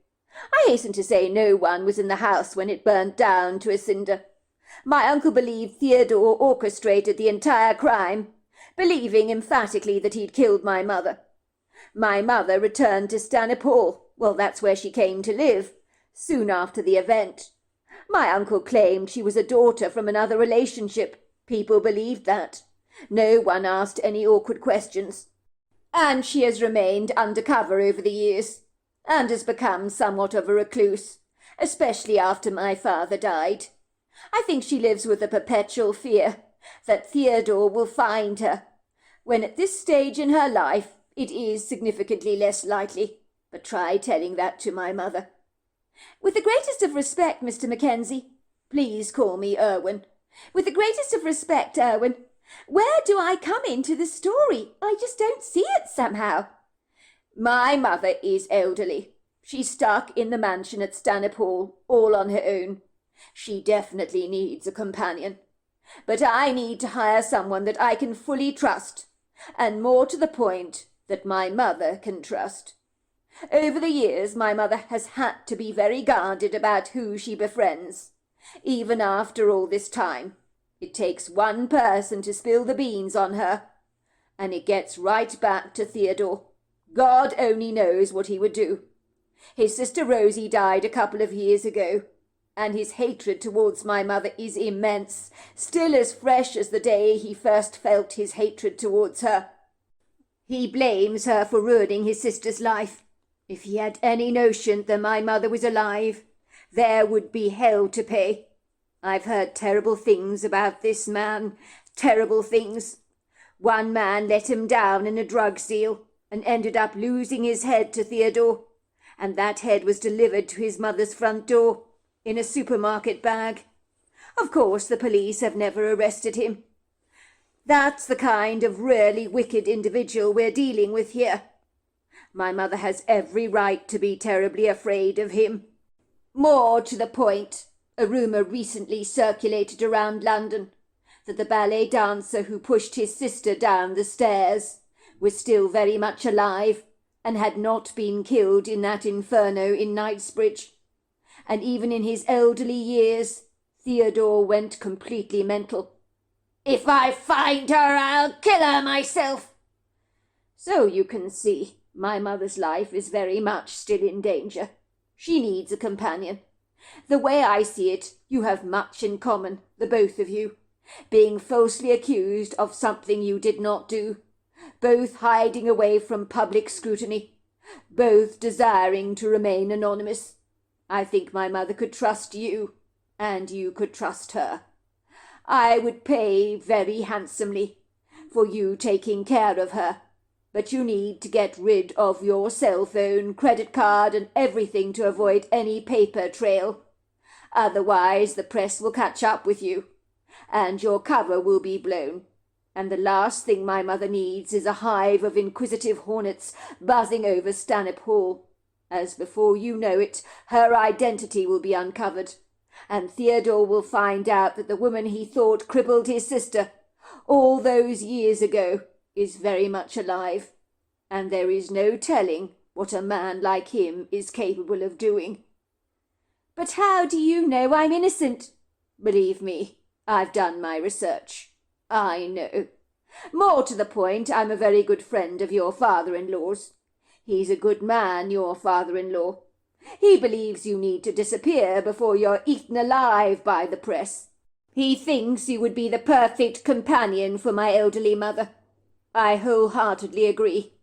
I hasten to say no one was in the house when it burnt down to a cinder. My uncle believed Theodore orchestrated the entire crime, believing emphatically that he'd killed my mother. My mother returned to Stanhope Hall, well, that's where she came to live, soon after the event. My uncle claimed she was a daughter from another relationship. People believed that. No one asked any awkward questions. And she has remained undercover over the years, and has become somewhat of a recluse, especially after my father died. I think she lives with a perpetual fear that Theodore will find her, when at this stage in her life it is significantly less likely. But try telling that to my mother. With the greatest of respect, Mr. Mackenzie. Please call me Irwin. With the greatest of respect, Irwin. Where do I come into the story? I just don't see it somehow. My mother is elderly. She's stuck in the mansion at Stanhope Hall, all on her own. She definitely needs a companion. But I need to hire someone that I can fully trust, and more to the point, that my mother can trust. Over the years, my mother has had to be very guarded about who she befriends. Even after all this time, it takes one person to spill the beans on her, and it gets right back to Theodore. God only knows what he would do. His sister Rosie died a couple of years ago, and his hatred towards my mother is immense, still as fresh as the day he first felt his hatred towards her. He blames her for ruining his sister's life. If he had any notion that my mother was alive, there would be hell to pay. I've heard terrible things about this man, terrible things. One man let him down in a drug deal and ended up losing his head to Theodore, and that head was delivered to his mother's front door in a supermarket bag. Of course, the police have never arrested him. That's the kind of really wicked individual we're dealing with here. My mother has every right to be terribly afraid of him. More to the point, a rumour recently circulated around London that the ballet dancer who pushed his sister down the stairs was still very much alive and had not been killed in that inferno in Knightsbridge. And even in his elderly years, Theodore went completely mental. "If I find her, I'll kill her myself." So you can see, my mother's life is very much still in danger. She needs a companion. The way I see it, you have much in common, the both of you, being falsely accused of something you did not do, both hiding away from public scrutiny, both desiring to remain anonymous. I think my mother could trust you, and you could trust her. I would pay very handsomely for you taking care of her, but you need to get rid of your cell phone, credit card, and everything to avoid any paper trail. Otherwise the press will catch up with you, and your cover will be blown. And the last thing my mother needs is a hive of inquisitive hornets buzzing over Stanhope Hall, as before you know it, her identity will be uncovered, and Theodore will find out that the woman he thought crippled his sister all those years ago is very much alive, and there is no telling what a man like him is capable of doing. But how do you know I'm innocent? Believe me, I've done my research. I know. More to the point, I'm a very good friend of your father-in-law's. He's a good man, your father-in-law. He believes you need to disappear before you're eaten alive by the press. He thinks you would be the perfect companion for my elderly mother. I wholeheartedly agree.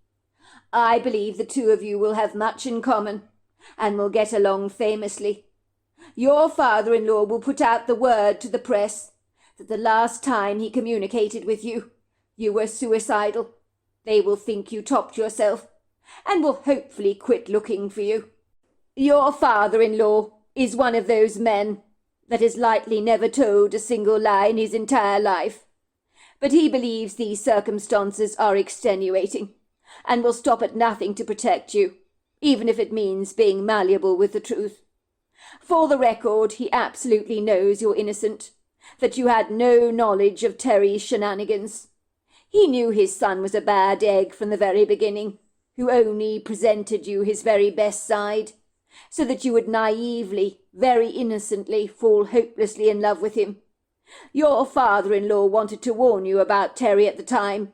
I believe the two of you will have much in common, and will get along famously. Your father-in-law will put out the word to the press that the last time he communicated with you, you were suicidal. They will think you topped yourself, and will hopefully quit looking for you. Your father-in-law is one of those men that is likely never told a single lie in his entire life. But he believes these circumstances are extenuating, and will stop at nothing to protect you, even if it means being malleable with the truth. For the record, he absolutely knows you're innocent, that you had no knowledge of Terry's shenanigans. He knew his son was a bad egg from the very beginning, who only presented you his very best side, so that you would naively, very innocently fall hopelessly in love with him. Your father-in-law wanted to warn you about Terry at the time,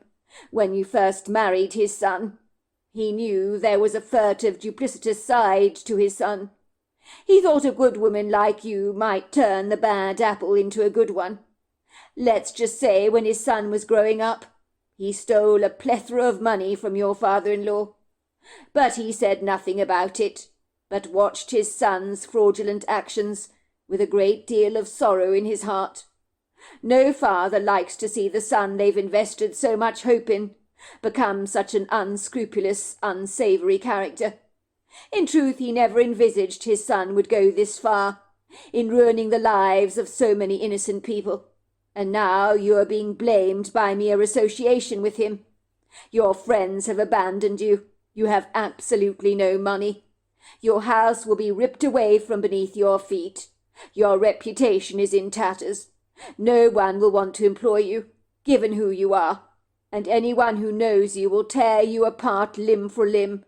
when you first married his son. He knew there was a furtive, duplicitous side to his son. He thought a good woman like you might turn the bad apple into a good one. Let's just say when his son was growing up, he stole a plethora of money from your father-in-law. But he said nothing about it, but watched his son's fraudulent actions with a great deal of sorrow in his heart. No father likes to see the son they've invested so much hope in become such an unscrupulous, unsavoury character. In truth, he never envisaged his son would go this far, in ruining the lives of so many innocent people. And now you are being blamed by mere association with him. Your friends have abandoned you. You have absolutely no money. Your house will be ripped away from beneath your feet. Your reputation is in tatters. No one will want to employ you, given who you are, and anyone who knows you will tear you apart limb for limb,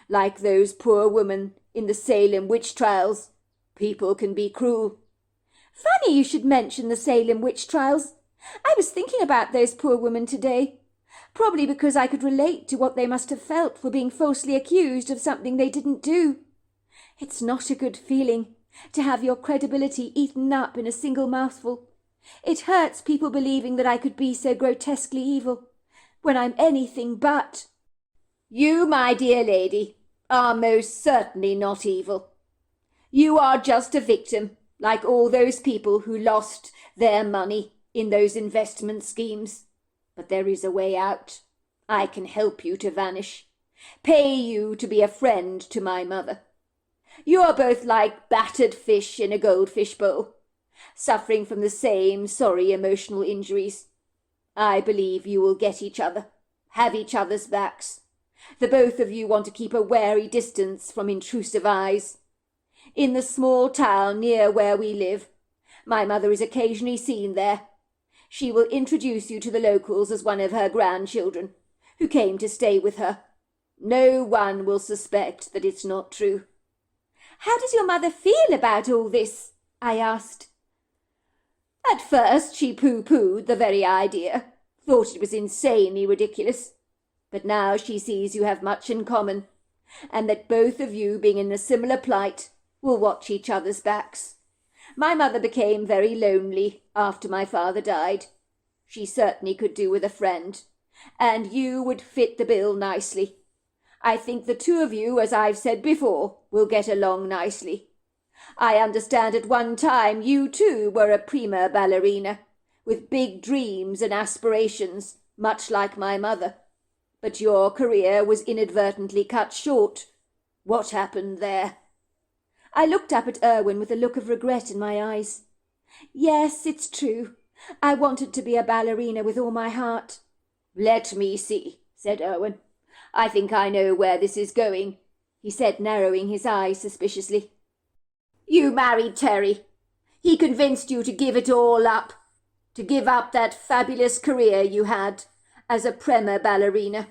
like those poor women in the Salem witch trials. People can be cruel. Funny you should mention the Salem witch trials. I was thinking about those poor women today, probably because I could relate to what they must have felt for being falsely accused of something they didn't do. It's not a good feeling to have your credibility eaten up in a single mouthful. It hurts people believing that I could be so grotesquely evil, when I'm anything but. You, my dear lady, are most certainly not evil. You are just a victim, like all those people who lost their money in those investment schemes. But there is a way out. I can help you to vanish, pay you to be a friend to my mother. You are both like battered fish in a goldfish bowl, suffering from the same sorry emotional injuries. I believe you will get each other, have each other's backs. The both of you want to keep a wary distance from intrusive eyes. In the small town near where we live, my mother is occasionally seen there. She will introduce you to the locals as one of her grandchildren, who came to stay with her. No one will suspect that it's not true." "How does your mother feel about all this?" I asked. "At first she pooh-poohed the very idea, thought it was insanely ridiculous. But now she sees you have much in common, and that both of you, being in a similar plight, will watch each other's backs. My mother became very lonely after my father died. She certainly could do with a friend, and you would fit the bill nicely. I think the two of you, as I've said before, will get along nicely. I understand at one time you too were a prima ballerina, with big dreams and aspirations, much like my mother. But your career was inadvertently cut short. What happened there?" I looked up at Irwin with a look of regret in my eyes. "Yes, it's true. I wanted to be a ballerina with all my heart." "Let me see," said Irwin. "I think I know where this is going," he said, narrowing his eyes suspiciously. "You married Terry. He convinced you to give it all up, to give up that fabulous career you had as a prima ballerina.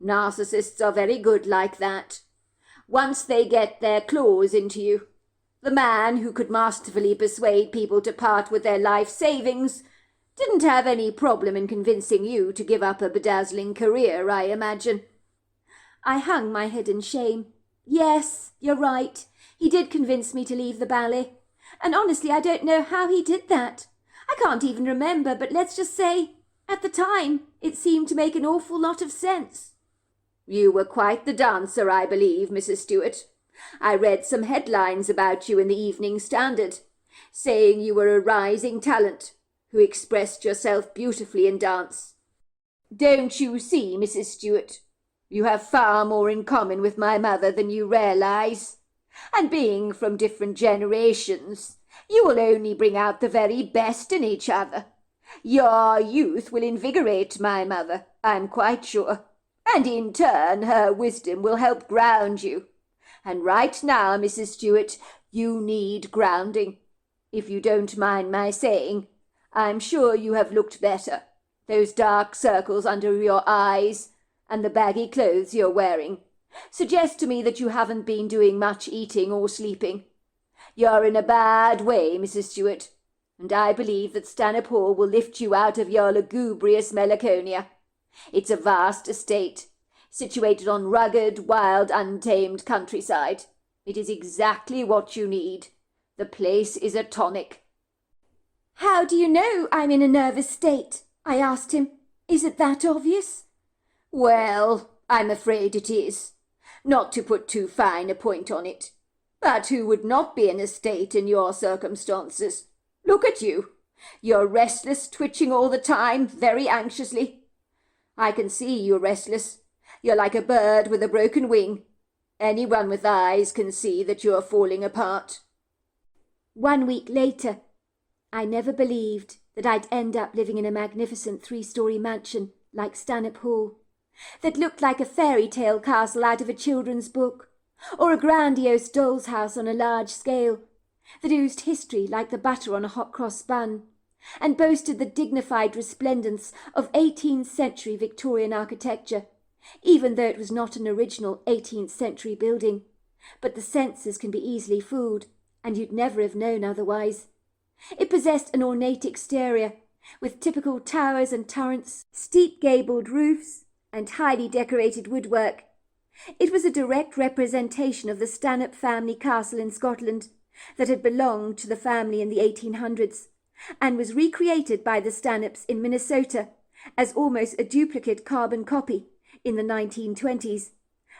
Narcissists are very good like that. Once they get their claws into you, the man who could masterfully persuade people to part with their life savings didn't have any problem in convincing you to give up a bedazzling career, I imagine." I hung my head in shame. "Yes, you're right. He did convince me to leave the ballet. And honestly, I don't know how he did that. I can't even remember, but let's just say, at the time, it seemed to make an awful lot of sense." "You were quite the dancer, I believe, Mrs. Stewart. I read some headlines about you in the Evening Standard, saying you were a rising talent who expressed yourself beautifully in dance. Don't you see, Mrs. Stewart, you have far more in common with my mother than you realize, and being from different generations, you will only bring out the very best in each other. Your youth will invigorate my mother, I'm quite sure, and in turn her wisdom will help ground you. And right now, Mrs. Stewart, you need grounding. If you don't mind my saying, I'm sure you have looked better. Those dark circles under your eyes and the baggy clothes you're wearing suggest to me that you haven't been doing much eating or sleeping. You're in a bad way, Mrs. Stewart, and I believe that Stanhope Hall will lift you out of your lugubrious melancholia. It's a vast estate, situated on rugged, wild, untamed countryside. It is exactly what you need. The place is a tonic." "How do you know I'm in a nervous state?" I asked him. "Is it that obvious?" "Well, I'm afraid it is. Not to put too fine a point on it. But who would not be in a state in your circumstances? Look at you. You're restless, twitching all the time, very anxiously. I can see you're restless. You're like a bird with a broken wing. Anyone with eyes can see that you're falling apart." 1 week later, I never believed that I'd end up living in a magnificent 3-story mansion like Stanhope Hall, that looked like a fairy tale castle out of a children's book, or a grandiose doll's house on a large scale, that oozed history like the butter on a hot cross bun, and boasted the dignified resplendence of 18th century Victorian architecture, even though it was not an original 18th century building. But the senses can be easily fooled, and you'd never have known otherwise. It possessed an ornate exterior, with typical towers and turrets, steep gabled roofs, and highly decorated woodwork. It was a direct representation of the Stanhope family castle in Scotland that had belonged to the family in the 1800s, and was recreated by the Stanhopes in Minnesota as almost a duplicate carbon copy in the 1920s,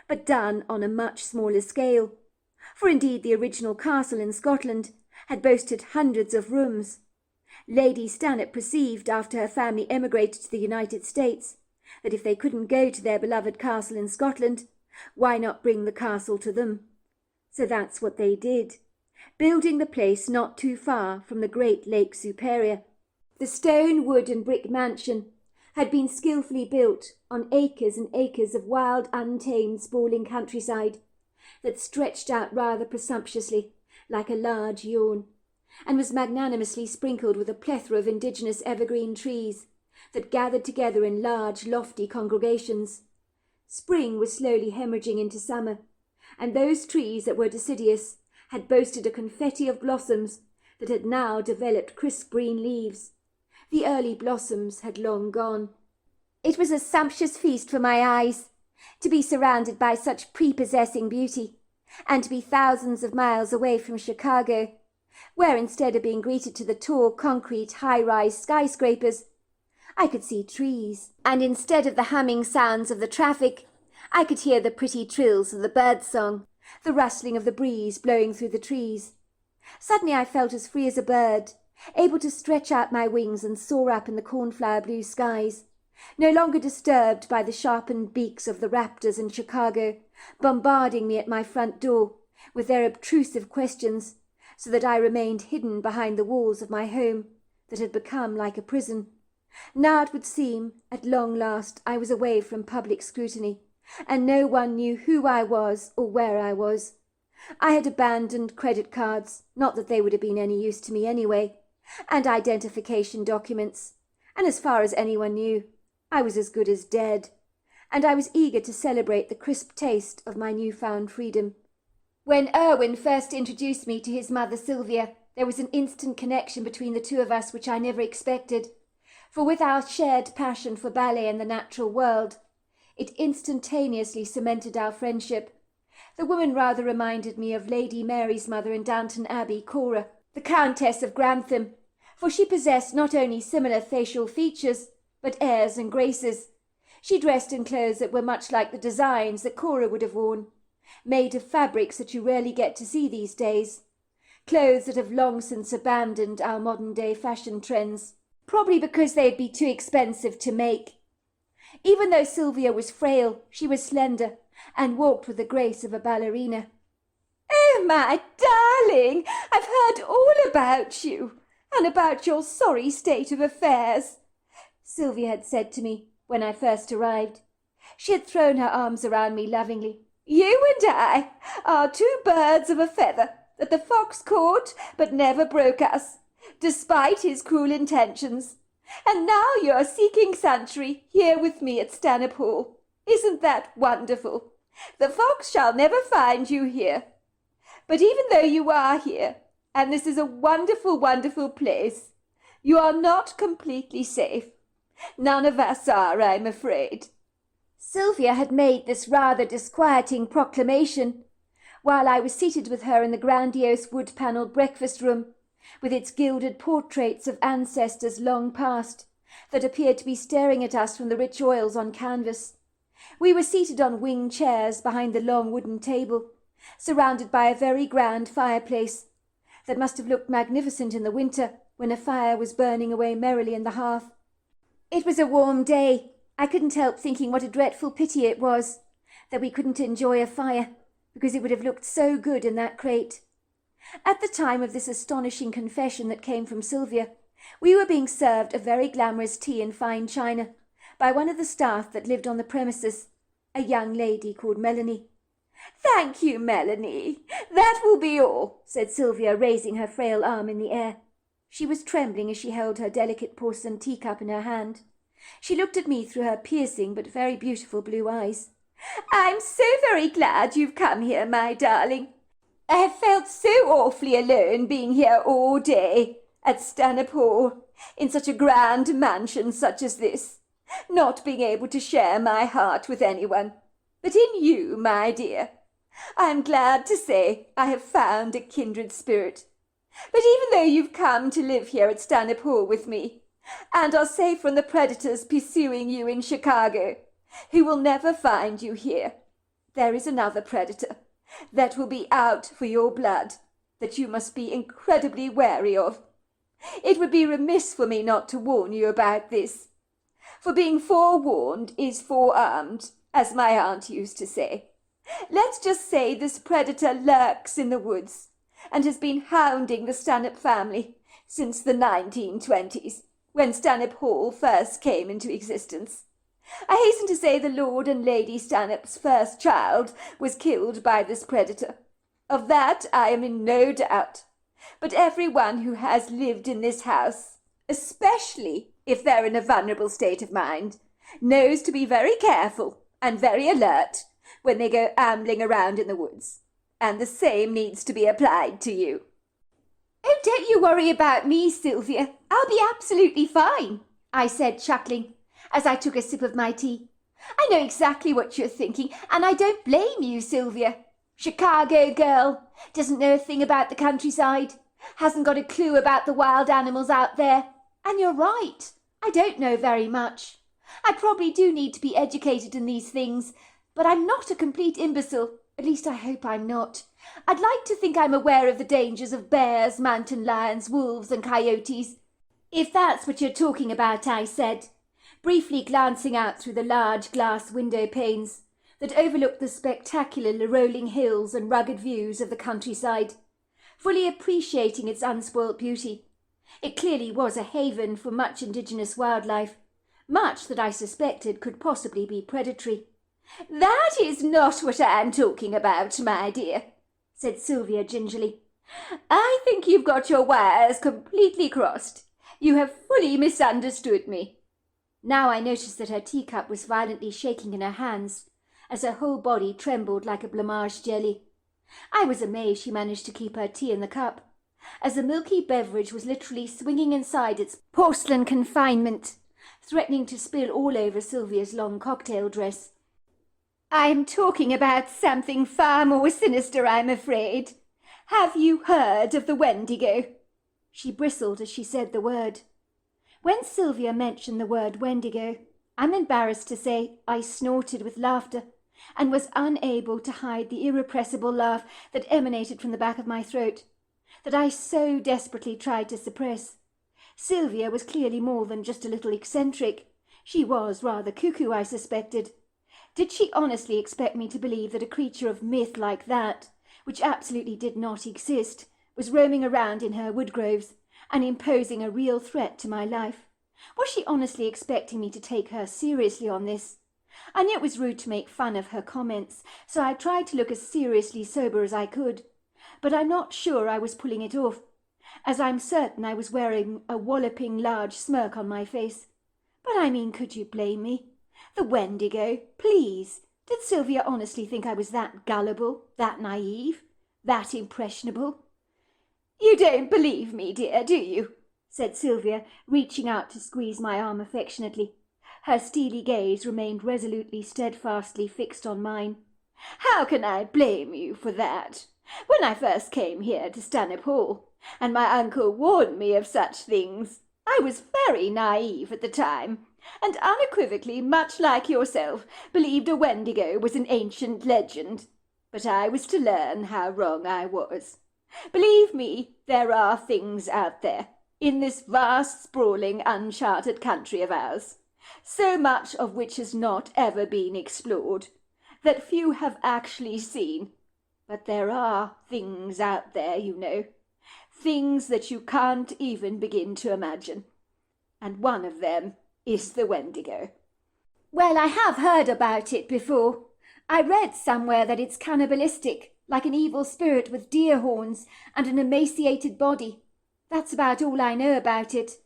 but done on a much smaller scale. For indeed the original castle in Scotland had boasted hundreds of rooms. Lady Stanhope perceived, after her family emigrated to the United States, that if they couldn't go to their beloved castle in Scotland, why not bring the castle to them? So that's what they did, building the place not too far from the great Lake Superior. The stone, wood and brick mansion had been skillfully built on acres and acres of wild, untamed, sprawling countryside that stretched out rather presumptuously, like a large yawn, and was magnanimously sprinkled with a plethora of indigenous evergreen trees that gathered together in large, lofty congregations. Spring was slowly hemorrhaging into summer, and those trees that were deciduous had boasted a confetti of blossoms that had now developed crisp green leaves. The early blossoms had long gone. It was a sumptuous feast for my eyes, to be surrounded by such prepossessing beauty, and to be thousands of miles away from Chicago, where instead of being greeted to the tall concrete high-rise skyscrapers, I could see trees, and instead of the humming sounds of the traffic, I could hear the pretty trills of the birdsong, the rustling of the breeze blowing through the trees. Suddenly I felt as free as a bird, able to stretch out my wings and soar up in the cornflower blue skies, no longer disturbed by the sharpened beaks of the raptors in Chicago, bombarding me at my front door with their obtrusive questions, so that I remained hidden behind the walls of my home that had become like a prison. Now it would seem, at long last, I was away from public scrutiny, and no one knew who I was or where I was. I had abandoned credit cards, not that they would have been any use to me anyway, and identification documents, and as far as anyone knew, I was as good as dead, and I was eager to celebrate the crisp taste of my newfound freedom. When Erwin first introduced me to his mother Sylvia, there was an instant connection between the two of us which I never expected, for with our shared passion for ballet and the natural world, it instantaneously cemented our friendship. The woman rather reminded me of Lady Mary's mother in Downton Abbey, Cora, the Countess of Grantham, for she possessed not only similar facial features, but airs and graces. She dressed in clothes that were much like the designs that Cora would have worn, made of fabrics that you rarely get to see these days, clothes that have long since abandoned our modern-day fashion trends, probably because they'd be too expensive to make. Even though Sylvia was frail, she was slender, and walked with the grace of a ballerina. "Oh, my darling, I've heard all about you, and about your sorry state of affairs," Sylvia had said to me when I first arrived. She had thrown her arms around me lovingly. "You and I are two birds of a feather that the fox caught but never broke us, despite his cruel intentions. And now you're seeking sanctuary here with me at Stanhope Hall. Isn't that wonderful? The fox shall never find you here. But even though you are here, and this is a wonderful, wonderful place, you are not completely safe. None of us are, I'm afraid." Sylvia had made this rather disquieting proclamation while I was seated with her in the grandiose wood-panelled breakfast room, with its gilded portraits of ancestors long past that appeared to be staring at us from the rich oils on canvas. We were seated on wing chairs behind the long wooden table, surrounded by a very grand fireplace that must have looked magnificent in the winter when a fire was burning away merrily in the hearth. It was a warm day. I couldn't help thinking what a dreadful pity it was that we couldn't enjoy a fire, because it would have looked so good in that crate. At the time of this astonishing confession that came from Sylvia, we were being served a very glamorous tea in fine china by one of the staff that lived on the premises, a young lady called Melanie. "Thank you, Melanie. That will be all," said Sylvia, raising her frail arm in the air. She was trembling as she held her delicate porcelain teacup in her hand. She looked at me through her piercing but very beautiful blue eyes. "I'm so very glad you've come here, my darling. I have felt so awfully alone being here all day at Stanhope Hall, in such a grand mansion such as this, not being able to share my heart with anyone. But in you, my dear, I am glad to say I have found a kindred spirit. But even though you've come to live here at Stanhope Hall with me, and are safe from the predators pursuing you in Chicago, who will never find you here, there is another predator that will be out for your blood that you must be incredibly wary of. It would be remiss for me not to warn you about this, for being forewarned is forearmed, as my aunt used to say. Let's just say this predator lurks in the woods and has been hounding the Stanhope family since the 1920s, when Stanhope Hall first came into existence. I hasten to say the Lord and Lady Stanhope's first child was killed by this predator. Of that I am in no doubt. But everyone who has lived in this house, especially if they're in a vulnerable state of mind, knows to be very careful and very alert when they go ambling around in the woods. And the same needs to be applied to you." "Oh, don't you worry about me, Sylvia. I'll be absolutely fine," I said, chuckling, as I took a sip of my tea. "I know exactly what you're thinking, and I don't blame you, Sylvia. Chicago girl, doesn't know a thing about the countryside, hasn't got a clue about the wild animals out there. And you're right, I don't know very much. I probably do need to be educated in these things, but I'm not a complete imbecile. At least I hope I'm not. I'd like to think I'm aware of the dangers of bears, mountain lions, wolves and coyotes." "If that's what you're talking about," I said, briefly glancing out through the large glass window panes that overlooked the spectacular rolling hills and rugged views of the countryside, fully appreciating its unspoilt beauty. It clearly was a haven for much indigenous wildlife, much that I suspected could possibly be predatory. "That is not what I'm talking about, my dear," said Sylvia gingerly. "I think you've got your wires completely crossed. You have fully misunderstood me." Now I noticed that her teacup was violently shaking in her hands, as her whole body trembled like a blancmange jelly. I was amazed she managed to keep her tea in the cup, as the milky beverage was literally swinging inside its porcelain confinement, threatening to spill all over Sylvia's long cocktail dress. "I'm talking about something far more sinister, I'm afraid. Have you heard of the Wendigo?" She bristled as she said the word. When Sylvia mentioned the word Wendigo, I'm embarrassed to say I snorted with laughter and was unable to hide the irrepressible laugh that emanated from the back of my throat, that I so desperately tried to suppress. Sylvia was clearly more than just a little eccentric. She was rather cuckoo, I suspected. Did she honestly expect me to believe that a creature of myth like that, which absolutely did not exist, was roaming around in her woodgroves and imposing a real threat to my life? Was she honestly expecting me to take her seriously on this? I knew it was rude to make fun of her comments, so I tried to look as seriously sober as I could. But I'm not sure I was pulling it off, as I'm certain I was wearing a walloping large smirk on my face. But I mean, could you blame me? The Wendigo, please. Did Sylvia honestly think I was that gullible, that naive, that impressionable? "You don't believe me, dear, do you?" said Sylvia, reaching out to squeeze my arm affectionately. Her steely gaze remained resolutely, steadfastly fixed on mine. "How can I blame you for that? When I first came here to Stanhope Hall, and my uncle warned me of such things, I was very naive at the time, and unequivocally, much like yourself, believed a Wendigo was an ancient legend. But I was to learn how wrong I was. Believe me, there are things out there, in this vast, sprawling, uncharted country of ours, so much of which has not ever been explored, that few have actually seen. But there are things out there, you know, things that you can't even begin to imagine. And one of them is the Wendigo." "Well, I have heard about it before. I read somewhere that it's cannibalistic, like an evil spirit with deer horns and an emaciated body. That's about all I know about it.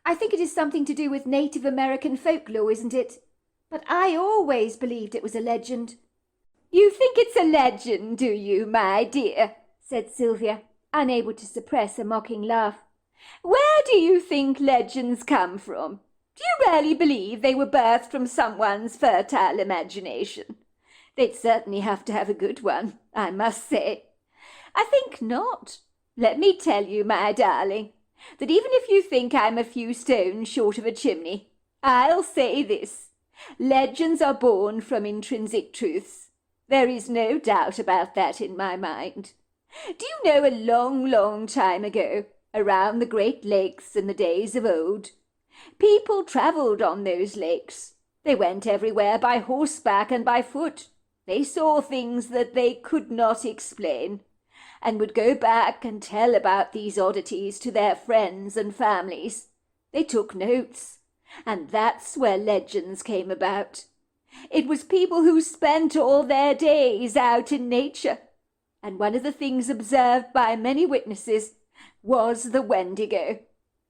I think it is something to do with Native American folklore, isn't it? But I always believed it was a legend." "You think it's a legend, do you, my dear?" said Sylvia, unable to suppress a mocking laugh. "Where do you think legends come from? Do you really believe they were birthed from someone's fertile imagination? They'd certainly have to have a good one, I must say. I think not. Let me tell you, my darling, that even if you think I'm a few stones short of a chimney, I'll say this: legends are born from intrinsic truths. There is no doubt about that in my mind. Do you know, a long, long time ago, around the great lakes in the days of old, people travelled on those lakes. They went everywhere by horseback and by foot. They saw things that they could not explain, and would go back and tell about these oddities to their friends and families. They took notes, and that's where legends came about. It was people who spent all their days out in nature, and one of the things observed by many witnesses was the Wendigo.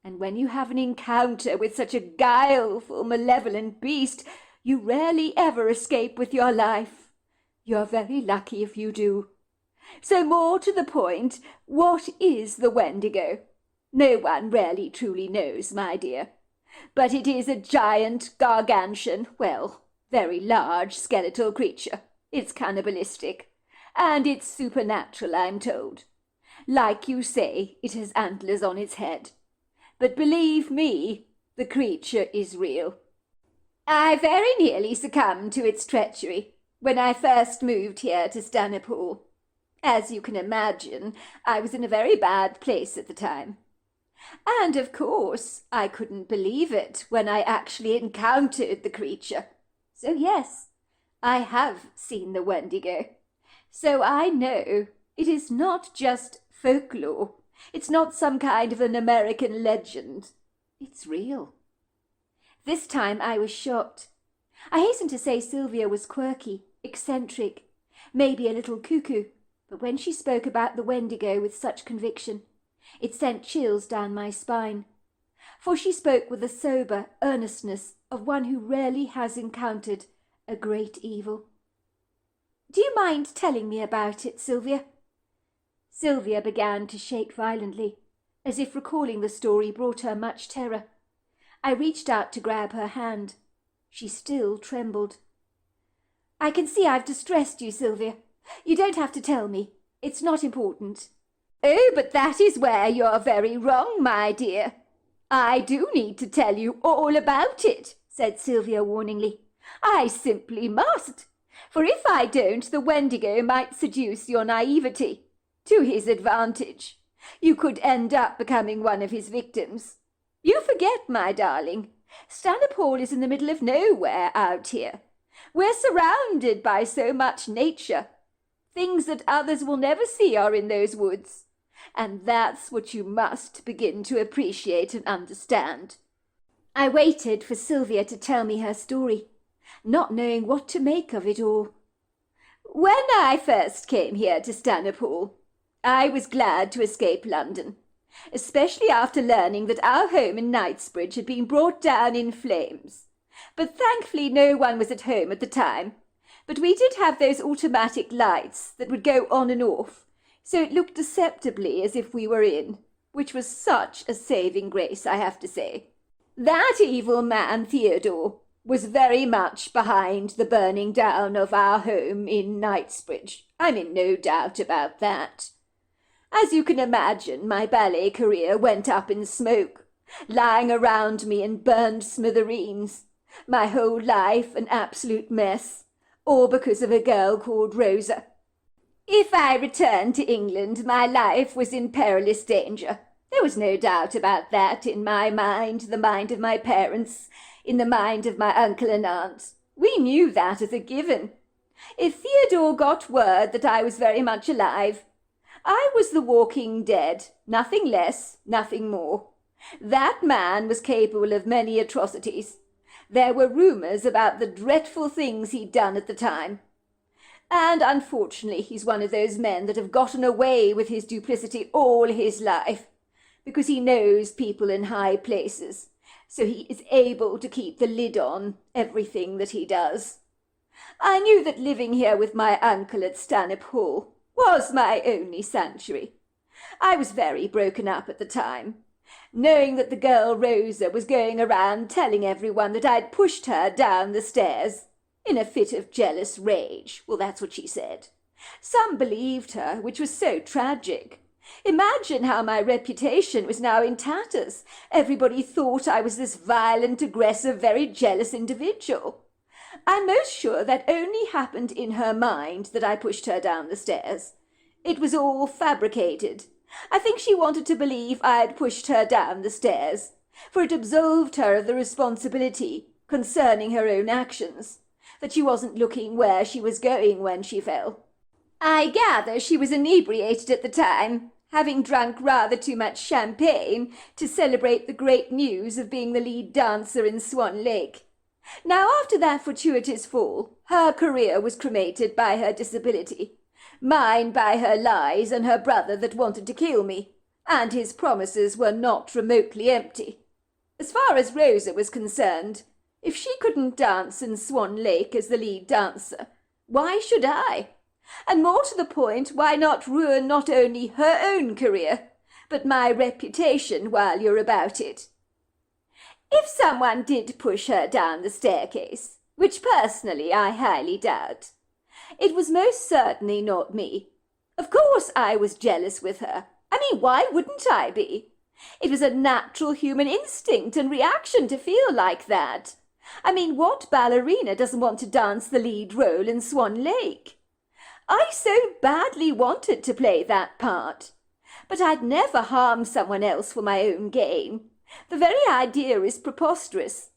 And when you have an encounter with such a guileful, malevolent beast, You rarely ever escape with your life. You're very lucky if you do. So more to the point, what is the Wendigo? No one really truly knows, my dear. But it is a giant, gargantuan, well, very large skeletal creature. It's cannibalistic. And it's supernatural, I'm told. Like you say, it has antlers on its head. But believe me, the creature is real. I very nearly succumbed to its treachery when I first moved here to Stanhope. As you can imagine, I was in a very bad place at the time. And of course, I couldn't believe it when I actually encountered the creature. So yes, I have seen the Wendigo. So I know it is not just folklore. It's not some kind of an American legend. It's real. This time I was shocked. I hasten to say Sylvia was quirky, eccentric, maybe a little cuckoo, but when she spoke about the Wendigo with such conviction, it sent chills down my spine. For she spoke with the sober earnestness of one who rarely has encountered a great evil. "Do you mind telling me about it, Sylvia?" Sylvia began to shake violently, as if recalling the story brought her much terror. I reached out to grab her hand. She still trembled. "I can see I've distressed you, Sylvia. You don't have to tell me. It's not important." "Oh, but that is where you're very wrong, my dear. I do need to tell you all about it," said Sylvia warningly. "I simply must. For if I don't, the Wendigo might seduce your naivety. To his advantage. You could end up becoming one of his victims. You forget, my darling, Stanhope is in the middle of nowhere out here. We're surrounded by so much nature. Things that others will never see are in those woods. And that's what you must begin to appreciate and understand." I waited for Sylvia to tell me her story, not knowing what to make of it all. "When I first came here to Stanhope, I was glad to escape London, especially after learning that our home in Knightsbridge had been brought down in flames. But thankfully no one was at home at the time. But we did have those automatic lights that would go on and off, so it looked deceptively as if we were in, which was such a saving grace, I have to say. That evil man, Theodore, was very much behind the burning down of our home in Knightsbridge. I'm in no doubt about that. As you can imagine, my ballet career went up in smoke, lying around me in burned smithereens, my whole life an absolute mess, all because of a girl called Rosa. If I returned to England, my life was in perilous danger. There was no doubt about that in my mind, the mind of my parents, in the mind of my uncle and aunt. We knew that as a given. If Theodore got word that I was very much alive, I was the walking dead, nothing less, nothing more. That man was capable of many atrocities. There were rumours about the dreadful things he'd done at the time. And unfortunately he's one of those men that have gotten away with his duplicity all his life, because he knows people in high places, so he is able to keep the lid on everything that he does. I knew that living here with my uncle at Stanhope Hall was my only sanctuary. I was very broken up at the time, knowing that the girl Rosa was going around telling everyone that I'd pushed her down the stairs in a fit of jealous rage. Well, that's what she said. Some believed her, which was so tragic. Imagine how my reputation was now in tatters. Everybody thought I was this violent, aggressive, very jealous individual. I'm most sure that only happened in her mind that I pushed her down the stairs. It was all fabricated. I think she wanted to believe I had pushed her down the stairs, for it absolved her of the responsibility concerning her own actions, that she wasn't looking where she was going when she fell. I gather she was inebriated at the time, having drunk rather too much champagne to celebrate the great news of being the lead dancer in Swan Lake. Now, after that fortuitous fall, her career was cremated by her disability, mine by her lies and her brother that wanted to kill me, and his promises were not remotely empty. As far as Rosa was concerned, If she couldn't dance in Swan Lake as the lead dancer, why should I? And more to the point, why not ruin not only her own career, but my reputation while you're about it? If someone did push her down the staircase, which personally I highly doubt, it was most certainly not me. Of course I was jealous with her. I mean, why wouldn't I be? It was a natural human instinct and reaction to feel like that. I mean, what ballerina doesn't want to dance the lead role in Swan Lake? I so badly wanted to play that part. But I'd never harm someone else for my own gain. The very idea is preposterous.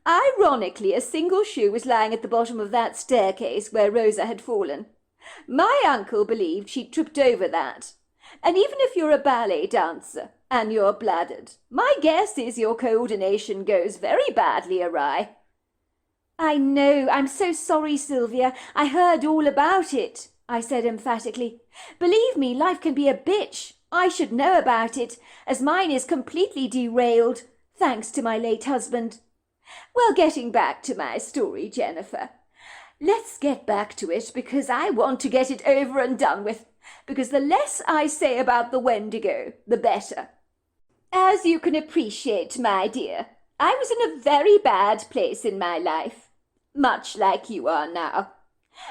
Ironically, a single shoe was lying at the bottom of that staircase where Rosa had fallen. My uncle believed she'd tripped over that. And even if you're a ballet dancer, and you're bladdered, my guess is your coordination goes very badly awry. I know. I'm so sorry, Sylvia. I heard all about it, I said emphatically. Believe me, life can be a bitch. I should know about it, as mine is completely derailed, thanks to my late husband. Well, getting back to my story, Jennifer. Let's get back to it, because I want to get it over and done with, because the less I say about the Wendigo, the better. As you can appreciate, my dear, I was in a very bad place in my life, much like you are now.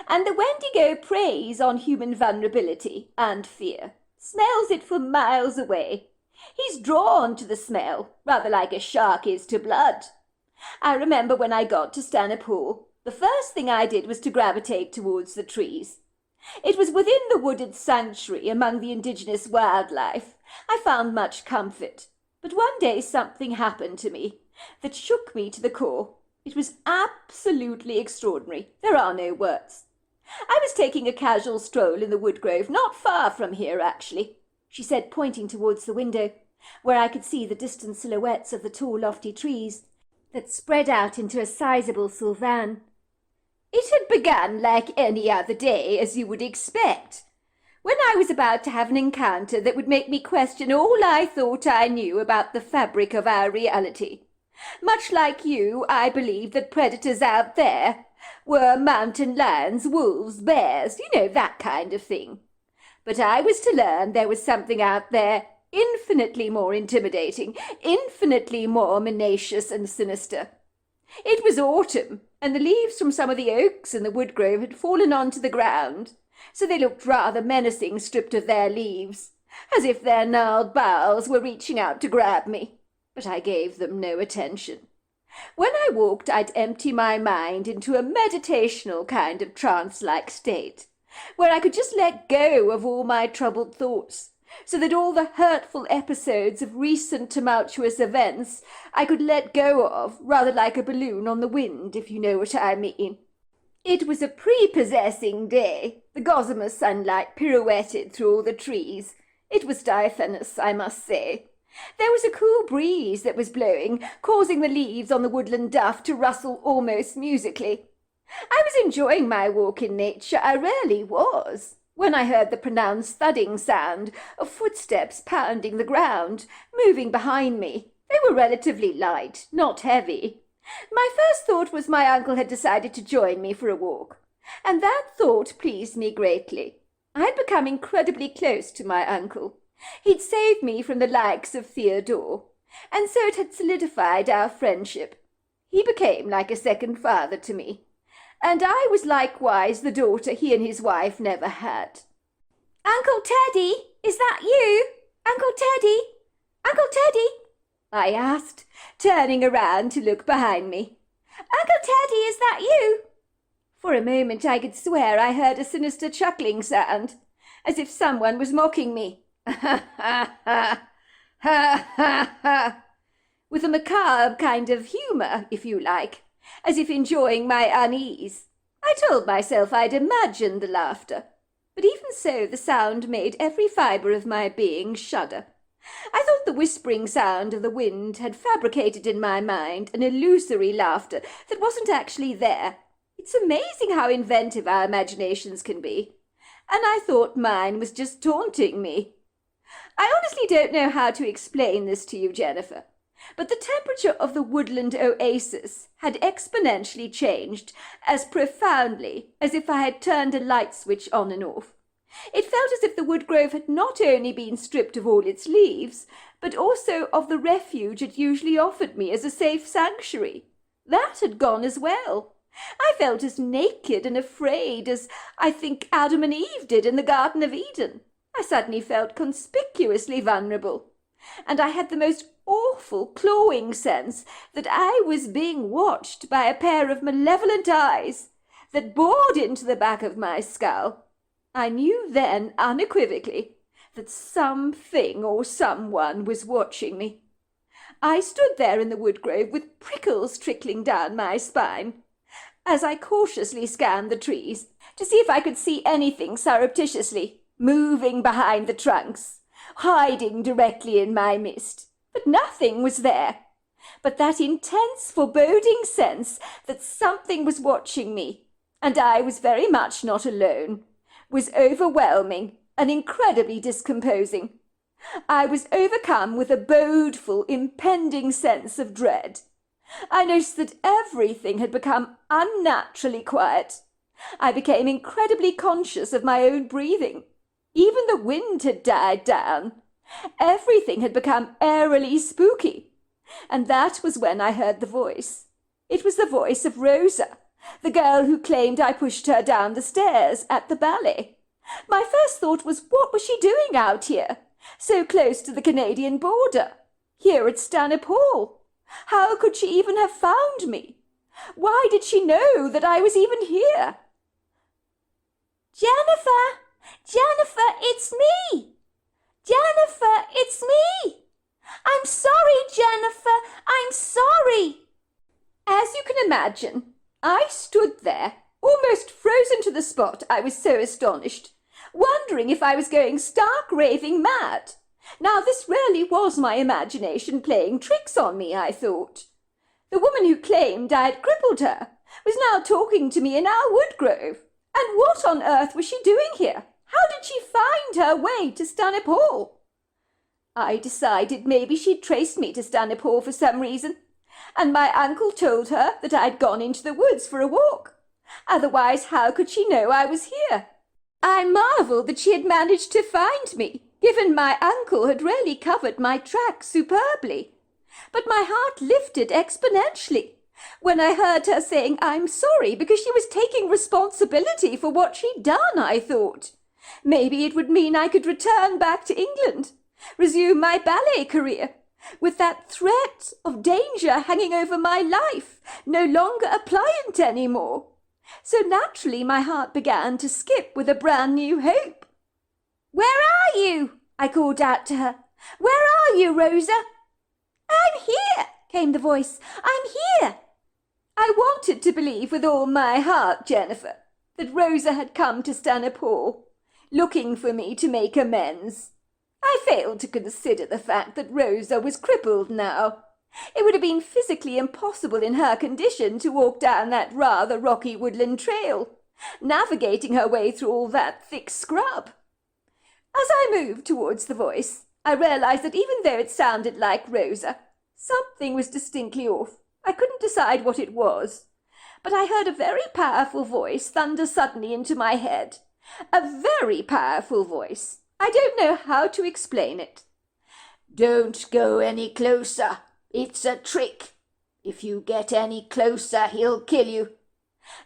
And the Wendigo preys on human vulnerability and fear, smells it from miles away. He's drawn to the smell, rather like a shark is to blood. I remember when I got to Stanhope Hall, the first thing I did was to gravitate towards the trees. It was within the wooded sanctuary among the indigenous wildlife. I found much comfort. But one day something happened to me that shook me to the core. It was absolutely extraordinary. There are no words. I was taking a casual stroll in the woodgrove, not far from here, actually, she said, pointing towards the window, where I could see the distant silhouettes of the tall, lofty trees that spread out into a sizable sylvan. It had begun like any other day, as you would expect, when I was about to have an encounter that would make me question all I thought I knew about the fabric of our reality. Much like you, I believed that predators out there were mountain lions, wolves, bears, you know, that kind of thing. But I was to learn there was something out there infinitely more intimidating, infinitely more menacious and sinister. It was autumn, and the leaves from some of the oaks in the woodgrove had fallen onto the ground, so they looked rather menacing stripped of their leaves, as if their gnarled boughs were reaching out to grab me. But I gave them no attention. When I walked, I'd empty my mind into a meditational kind of trance-like state, where I could just let go of all my troubled thoughts, so that all the hurtful episodes of recent tumultuous events I could let go of, rather like a balloon on the wind, if you know what I mean. It was a prepossessing day. The gossamer sunlight pirouetted through all the trees. It was diaphanous, I must say. There was a cool breeze that was blowing, causing the leaves on the woodland duff to rustle almost musically. I was enjoying my walk in nature, I really was, when I heard the pronounced thudding sound of footsteps pounding the ground, moving behind me. They were relatively light, not heavy. My first thought was my uncle had decided to join me for a walk, and that thought pleased me greatly. I had become incredibly close to my uncle. He'd saved me from the likes of Theodore, and so it had solidified our friendship. He became like a second father to me, and I was likewise the daughter he and his wife never had. "Uncle Teddy, is that you? Uncle Teddy? Uncle Teddy?" I asked, turning around to look behind me. "Uncle Teddy, is that you?" For a moment I could swear I heard a sinister chuckling sound, as if someone was mocking me. Ha ha ha, ha ha ha, with a macabre kind of humour, if you like, as if enjoying my unease. I told myself I'd imagined the laughter, but even so the sound made every fibre of my being shudder. I thought the whispering sound of the wind had fabricated in my mind an illusory laughter that wasn't actually there. It's amazing how inventive our imaginations can be, and I thought mine was just taunting me. I honestly don't know how to explain this to you, Jennifer, but the temperature of the woodland oasis had exponentially changed as profoundly as if I had turned a light switch on and off. It felt as if the wood grove had not only been stripped of all its leaves, but also of the refuge it usually offered me as a safe sanctuary. That had gone as well. I felt as naked and afraid as I think Adam and Eve did in the Garden of Eden. I suddenly felt conspicuously vulnerable, and I had the most awful clawing sense that I was being watched by a pair of malevolent eyes that bored into the back of my skull. I knew then unequivocally that something or someone was watching me. I stood there in the wood grove with prickles trickling down my spine as I cautiously scanned the trees to see if I could see anything surreptitiously moving behind the trunks, hiding directly in my mist. But nothing was there. But that intense foreboding sense that something was watching me, and I was very much not alone, was overwhelming and incredibly discomposing. I was overcome with a bodeful, impending sense of dread. I noticed that everything had become unnaturally quiet. I became incredibly conscious of my own breathing. Even the wind had died down. Everything had become airily spooky. And that was when I heard the voice. It was the voice of Rosa, the girl who claimed I pushed her down the stairs at the ballet. My first thought was, what was she doing out here, so close to the Canadian border, here at Stanhope Hall? How could she even have found me? Why did she know that I was even here? Jennifer! Jennifer, it's me! Jennifer, it's me! I'm sorry, Jennifer, I'm sorry! As you can imagine, I stood there, almost frozen to the spot, I was so astonished, wondering if I was going stark raving mad. Now this really was my imagination playing tricks on me, I thought. The woman who claimed I had crippled her was now talking to me in our wood grove. And what on earth was she doing here? How did she find her way to Stanhope Hall? I decided maybe she'd traced me to Stanhope Hall for some reason, and my uncle told her that I'd gone into the woods for a walk. Otherwise, how could she know I was here? I marvelled that she had managed to find me, given my uncle had really covered my tracks superbly. But my heart lifted exponentially when I heard her saying I'm sorry because she was taking responsibility for what she'd done, I thought. Maybe it would mean I could return back to England, resume my ballet career, with that threat of danger hanging over my life, no longer appliant any more. So naturally my heart began to skip with a brand new hope. Where are you? I called out to her. Where are you, Rosa? I'm here, came the voice. I'm here. I wanted to believe with all my heart, Jennifer, that Rosa had come to Stanhope Hall, looking for me to make amends. I failed to consider the fact that Rosa was crippled now. It would have been physically impossible in her condition to walk down that rather rocky woodland trail, navigating her way through all that thick scrub. As I moved towards the voice, I realized that even though it sounded like Rosa, something was distinctly off. I couldn't decide what it was, but I heard a very powerful voice thunder suddenly into my head. A very powerful voice. I don't know how to explain it. "Don't go any closer. It's a trick. If you get any closer, he'll kill you."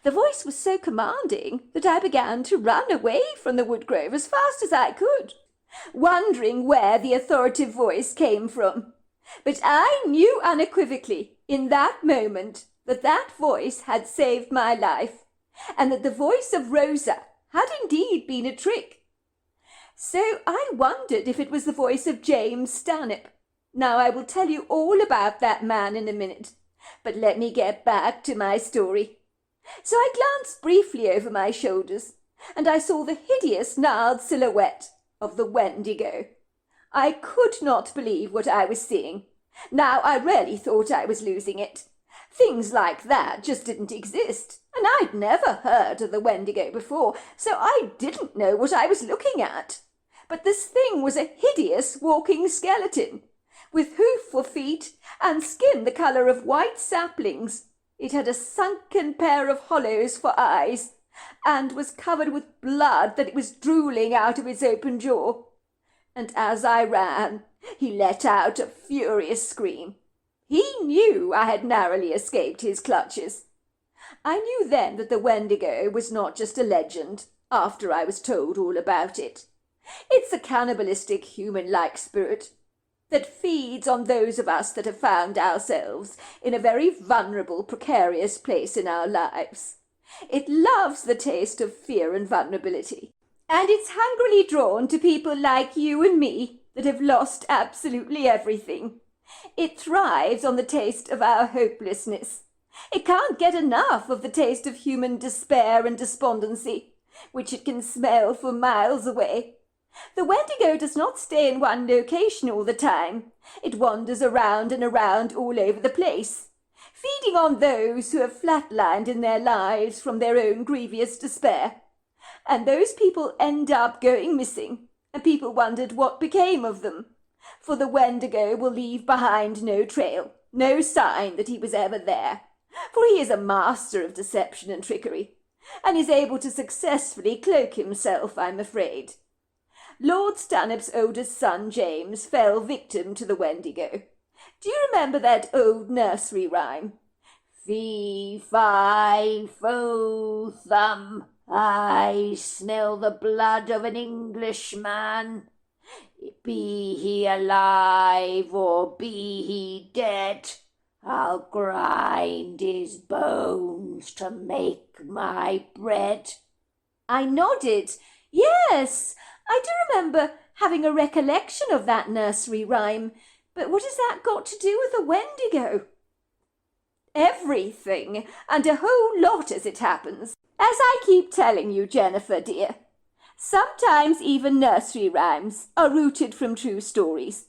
The voice was so commanding that I began to run away from the wood grove as fast as I could, wondering where the authoritative voice came from. But I knew unequivocally in that moment that that voice had saved my life, and that the voice of Rosa had indeed been a trick. So I wondered if it was the voice of James Stanhope. Now I will tell you all about that man in a minute, but let me get back to my story. So I glanced briefly over my shoulders, and I saw the hideous gnarled silhouette of the Wendigo. I could not believe what I was seeing. Now I really thought I was losing it. Things like that just didn't exist, and I'd never heard of the Wendigo before, so I didn't know what I was looking at. But this thing was a hideous walking skeleton, with hoof for feet and skin the colour of white saplings. It had a sunken pair of hollows for eyes, and was covered with blood that it was drooling out of its open jaw. And as I ran, he let out a furious scream. He knew I had narrowly escaped his clutches. I knew then that the Wendigo was not just a legend, after I was told all about it. It's a cannibalistic, human-like spirit that feeds on those of us that have found ourselves in a very vulnerable, precarious place in our lives. It loves the taste of fear and vulnerability, and it's hungrily drawn to people like you and me that have lost absolutely everything. It thrives on the taste of our hopelessness. It can't get enough of the taste of human despair and despondency, which it can smell for miles away. The Wendigo does not stay in one location all the time. It wanders around and around all over the place, feeding on those who have flatlined in their lives from their own grievous despair. And those people end up going missing, and people wondered what became of them. For the Wendigo will leave behind no trail, no sign that he was ever there, for he is a master of deception and trickery, and is able to successfully cloak himself, I'm afraid. Lord Stanhope's oldest son, James, fell victim to the Wendigo. Do you remember that old nursery rhyme? Fee, fi, fo, thum, I smell the blood of an Englishman. Be he alive or be he dead, I'll grind his bones to make my bread. I nodded. Yes, I do remember having a recollection of that nursery rhyme, but what has that got to do with a Wendigo? Everything, and a whole lot as it happens. As I keep telling you, Jennifer, dear, sometimes even nursery rhymes are rooted from true stories.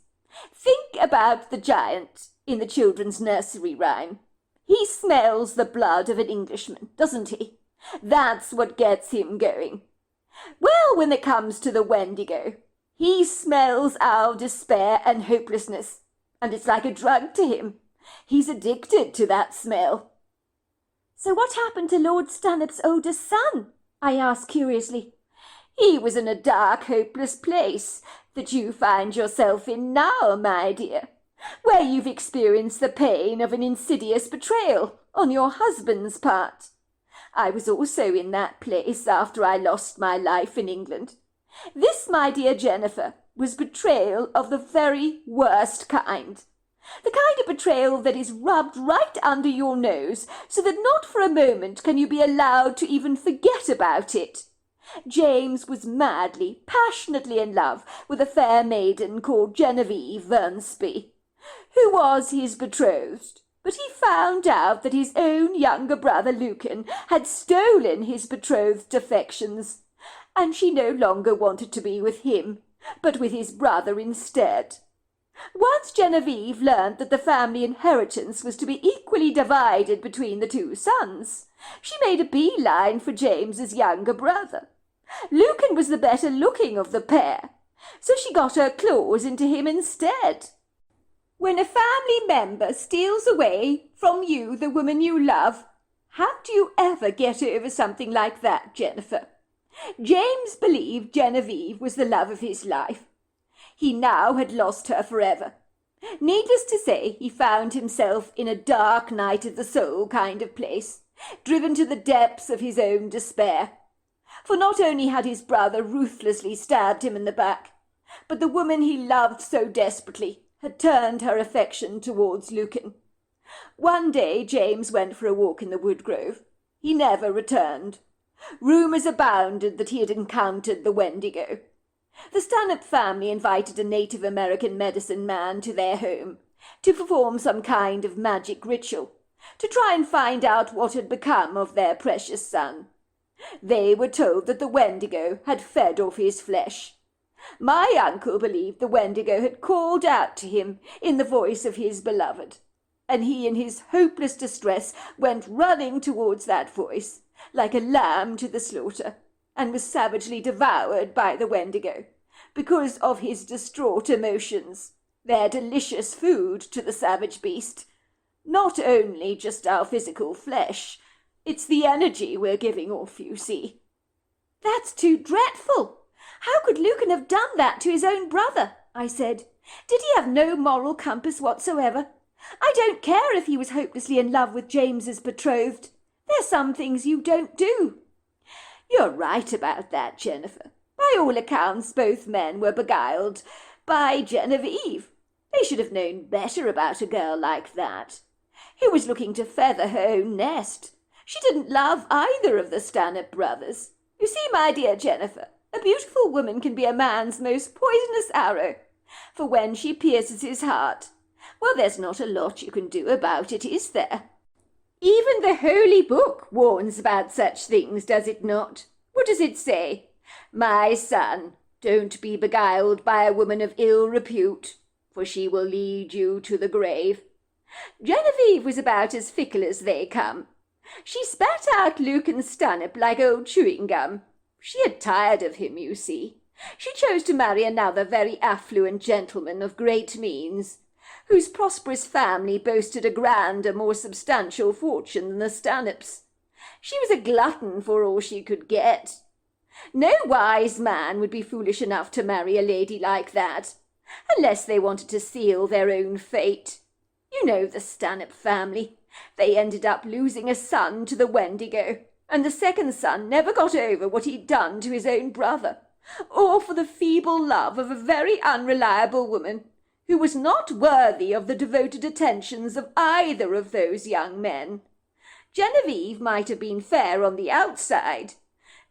Think about the giant in the children's nursery rhyme. He smells the blood of an Englishman, doesn't he? That's what gets him going. Well, when it comes to the Wendigo, he smells our despair and hopelessness, and it's like a drug to him. He's addicted to that smell. So what happened to Lord Stanhope's oldest son? I asked curiously. He was in a dark, hopeless place that you find yourself in now, my dear, where you've experienced the pain of an insidious betrayal on your husband's part. I was also in that place after I lost my life in England. This, my dear Jennifer, was betrayal of the very worst kind. The kind of betrayal that is rubbed right under your nose so that not for a moment can you be allowed to even forget about it. James was madly, passionately in love with a fair maiden called Genevieve Vernsby, who was his betrothed. But he found out that his own younger brother Lucan had stolen his betrothed's affections, and she no longer wanted to be with him, but with his brother instead. Once Genevieve learned that the family inheritance was to be equally divided between the two sons, she made a beeline for James's younger brother. Lucan was the better-looking of the pair, so she got her claws into him instead. When a family member steals away from you the woman you love, how do you ever get over something like that, Jennifer? James believed Genevieve was the love of his life. He now had lost her forever. Needless to say, he found himself in a dark night of the soul kind of place, driven to the depths of his own despair. For not only had his brother ruthlessly stabbed him in the back, but the woman he loved so desperately had turned her affection towards Lucan. One day James went for a walk in the wood grove. He never returned. Rumours abounded that he had encountered the Wendigo. The Stanhope family invited a Native American medicine man to their home to perform some kind of magic ritual, to try and find out what had become of their precious son. They were told that the Wendigo had fed off his flesh. My uncle believed the Wendigo had called out to him in the voice of his beloved, and he in his hopeless distress went running towards that voice, like a lamb to the slaughter, and was savagely devoured by the Wendigo, because of his distraught emotions. They're delicious food to the savage beast. Not only just our physical flesh, it's the energy we're giving off, you see." "That's too dreadful! How could Lucan have done that to his own brother?" I said. "Did he have no moral compass whatsoever? I don't care if he was hopelessly in love with James's betrothed. There's some things you don't do." "You're right about that, Jennifer. By all accounts, both men were beguiled by Genevieve. They should have known better about a girl like that, who was looking to feather her own nest. She didn't love either of the Stanhope brothers. You see, my dear Jennifer, a beautiful woman can be a man's most poisonous arrow, for when she pierces his heart, well, there's not a lot you can do about it, is there? Even the Holy Book warns about such things, does it not? What does it say? 'My son, don't be beguiled by a woman of ill repute, for she will lead you to the grave.' Genevieve was about as fickle as they come. She spat out Lucan Stanhope like old chewing gum. She had tired of him, you see. She chose to marry another very affluent gentleman of great means, whose prosperous family boasted a grander, more substantial fortune than the Stanhopes. She was a glutton for all she could get. No wise man would be foolish enough to marry a lady like that, unless they wanted to seal their own fate. You know the Stanhope family. They ended up losing a son to the Windigo, and the second son never got over what he'd done to his own brother, or for the feeble love of a very unreliable woman, who was not worthy of the devoted attentions of either of those young men. Genevieve might have been fair on the outside,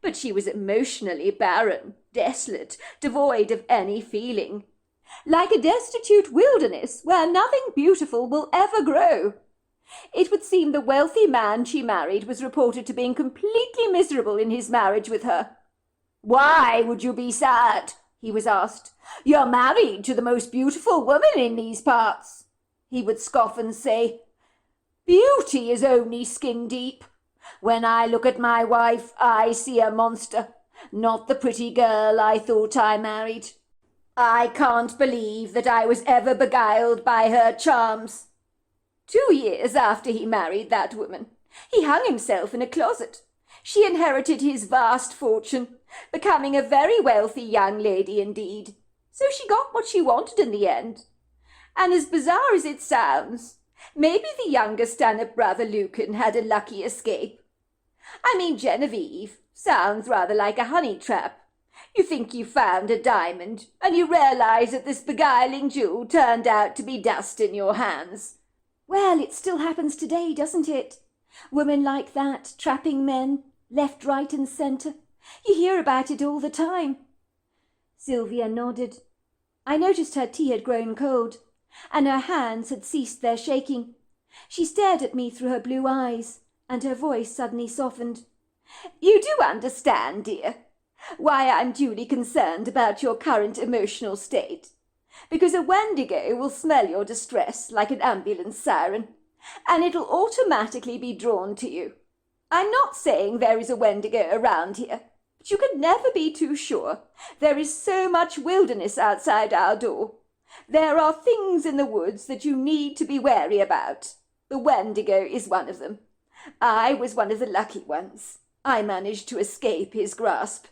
but she was emotionally barren, desolate, devoid of any feeling, like a destitute wilderness where nothing beautiful will ever grow. It would seem the wealthy man she married was reported to being completely miserable in his marriage with her. "Why would you be sad?" he was asked. "You're married to the most beautiful woman in these parts." He would scoff and say, "Beauty is only skin deep. When I look at my wife, I see a monster, not the pretty girl I thought I married. I can't believe that I was ever beguiled by her charms." 2 years after he married that woman, he hung himself in a closet. She inherited his vast fortune, becoming a very wealthy young lady indeed. So she got what she wanted in the end. And as bizarre as it sounds, maybe the younger Stanhope brother Lucan had a lucky escape. I mean, Genevieve sounds rather like a honey trap. You think you found a diamond, and you realize that this beguiling jewel turned out to be dust in your hands. Well, it still happens today, doesn't it? Women like that, trapping men, left, right and centre. You hear about it all the time. Sylvia nodded. I noticed her tea had grown cold, and her hands had ceased their shaking. She stared at me through her blue eyes, and her voice suddenly softened. "You do understand, dear, why I'm duly concerned about your current emotional state. Because a Wendigo will smell your distress like an ambulance siren, and it'll automatically be drawn to you. I'm not saying there is a Wendigo around here, but you can never be too sure. There is so much wilderness outside our door. There are things in the woods that you need to be wary about. The Wendigo is one of them. I was one of the lucky ones. I managed to escape his grasp."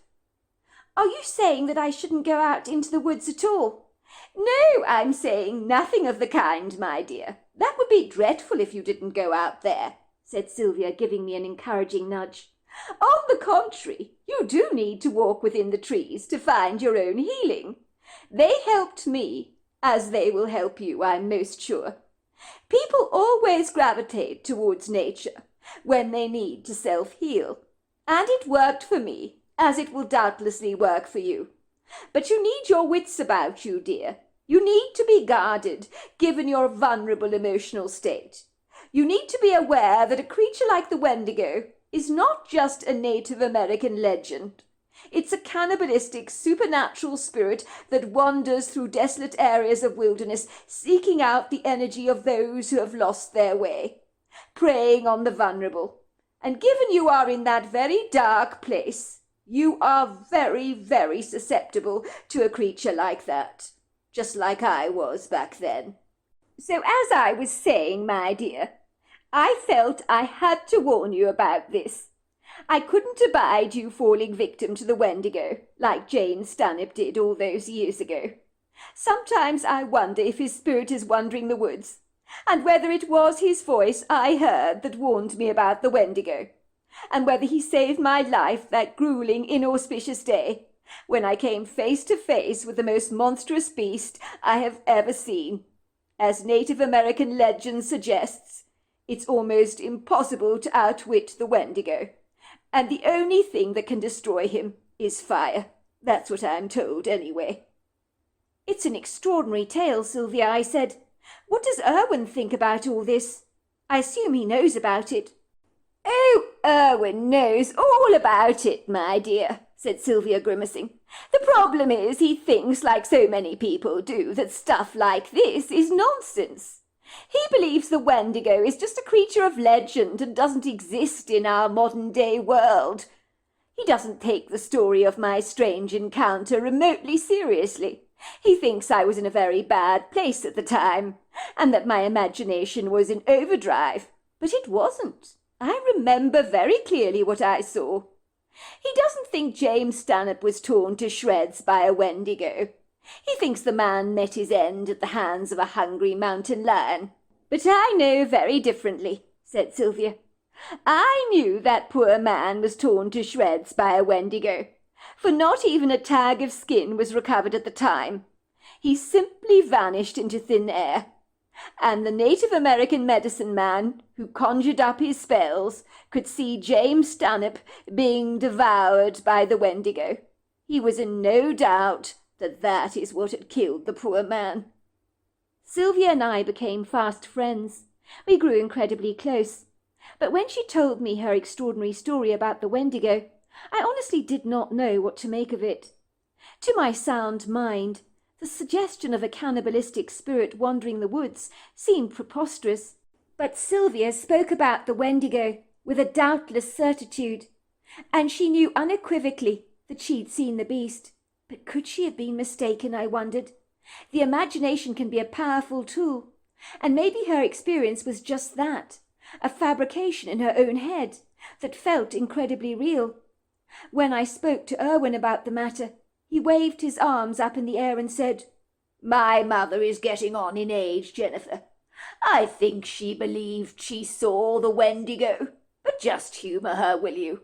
"Are you saying that I shouldn't go out into the woods at all?" "No, I'm saying nothing of the kind, my dear. That would be dreadful if you didn't go out there," said Sylvia, giving me an encouraging nudge. "On the contrary, you do need to walk within the trees to find your own healing. They helped me, as they will help you, I'm most sure. People always gravitate towards nature when they need to self-heal, and it worked for me, as it will doubtlessly work for you. But you need your wits about you, dear. You need to be guarded, given your vulnerable emotional state. You need to be aware that a creature like the Wendigo is not just a Native American legend. It's a cannibalistic, supernatural spirit that wanders through desolate areas of wilderness, seeking out the energy of those who have lost their way, preying on the vulnerable. And given you are in that very dark place, you are very, very susceptible to a creature like that. just like I was back then. So as I was saying, my dear, I felt I had to warn you about this. I couldn't abide you falling victim to the Wendigo, like Jane Stanhope did all those years ago. Sometimes I wonder if his spirit is wandering the woods, and whether it was his voice I heard that warned me about the Wendigo, and whether he saved my life that grueling, inauspicious day, when I came face to face with the most monstrous beast I have ever seen. As Native American legend suggests, it's almost impossible to outwit the Wendigo, and the only thing that can destroy him is fire. That's what I'm told, anyway. It's an extraordinary tale, Sylvia, I said. What does Irwin think about all this? I assume he knows about it. Oh, Irwin knows all about it, my dear, said Sylvia, grimacing. The problem is he thinks, like so many people do, that stuff like this is nonsense. He believes the Wendigo is just a creature of legend and doesn't exist in our modern-day world. He doesn't take the story of my strange encounter remotely seriously. He thinks I was in a very bad place at the time, and that my imagination was in overdrive. But it wasn't. I remember very clearly what I saw. He doesn't think James Stanhope was torn to shreds by a Wendigo. He thinks the man met his end at the hands of a hungry mountain lion. But I know very differently, said Sylvia. I knew that poor man was torn to shreds by a Wendigo, for not even a tag of skin was recovered at the time. He simply vanished into thin air, and the Native American medicine man who conjured up his spells could see James Stanhope being devoured by the Wendigo. He was in no doubt that that is what had killed the poor man. Sylvia and I became fast friends. We grew incredibly close. But when she told me her extraordinary story about the Wendigo, I honestly did not know what to make of it. To my sound mind, the suggestion of a cannibalistic spirit wandering the woods seemed preposterous. But Sylvia spoke about the Wendigo with a doubtless certitude, and she knew unequivocally that she'd seen the beast. But could she have been mistaken, I wondered? The imagination can be a powerful tool, and maybe her experience was just that, a fabrication in her own head that felt incredibly real. When I spoke to Irwin about the matter, he waved his arms up in the air and said, My mother is getting on in age, Jennifer. I think she believed she saw the Wendigo, but just humour her, will you?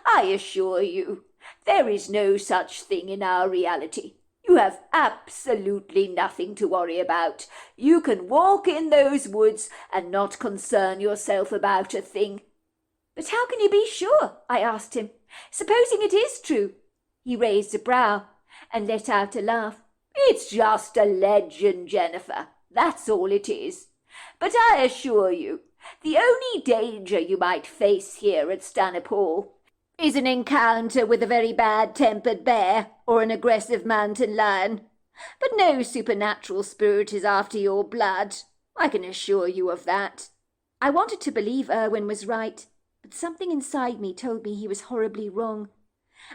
I assure you, there is no such thing in our reality. You have absolutely nothing to worry about. You can walk in those woods and not concern yourself about a thing. But how can you be sure? I asked him. Supposing it is true. He raised a brow and let out a laugh. It's just a legend, Jennifer. That's all it is. But I assure you, the only danger you might face here at Stanhope Hall is an encounter with a very bad-tempered bear or an aggressive mountain lion. But no supernatural spirit is after your blood. I can assure you of that. I wanted to believe Irwin was right, but something inside me told me he was horribly wrong,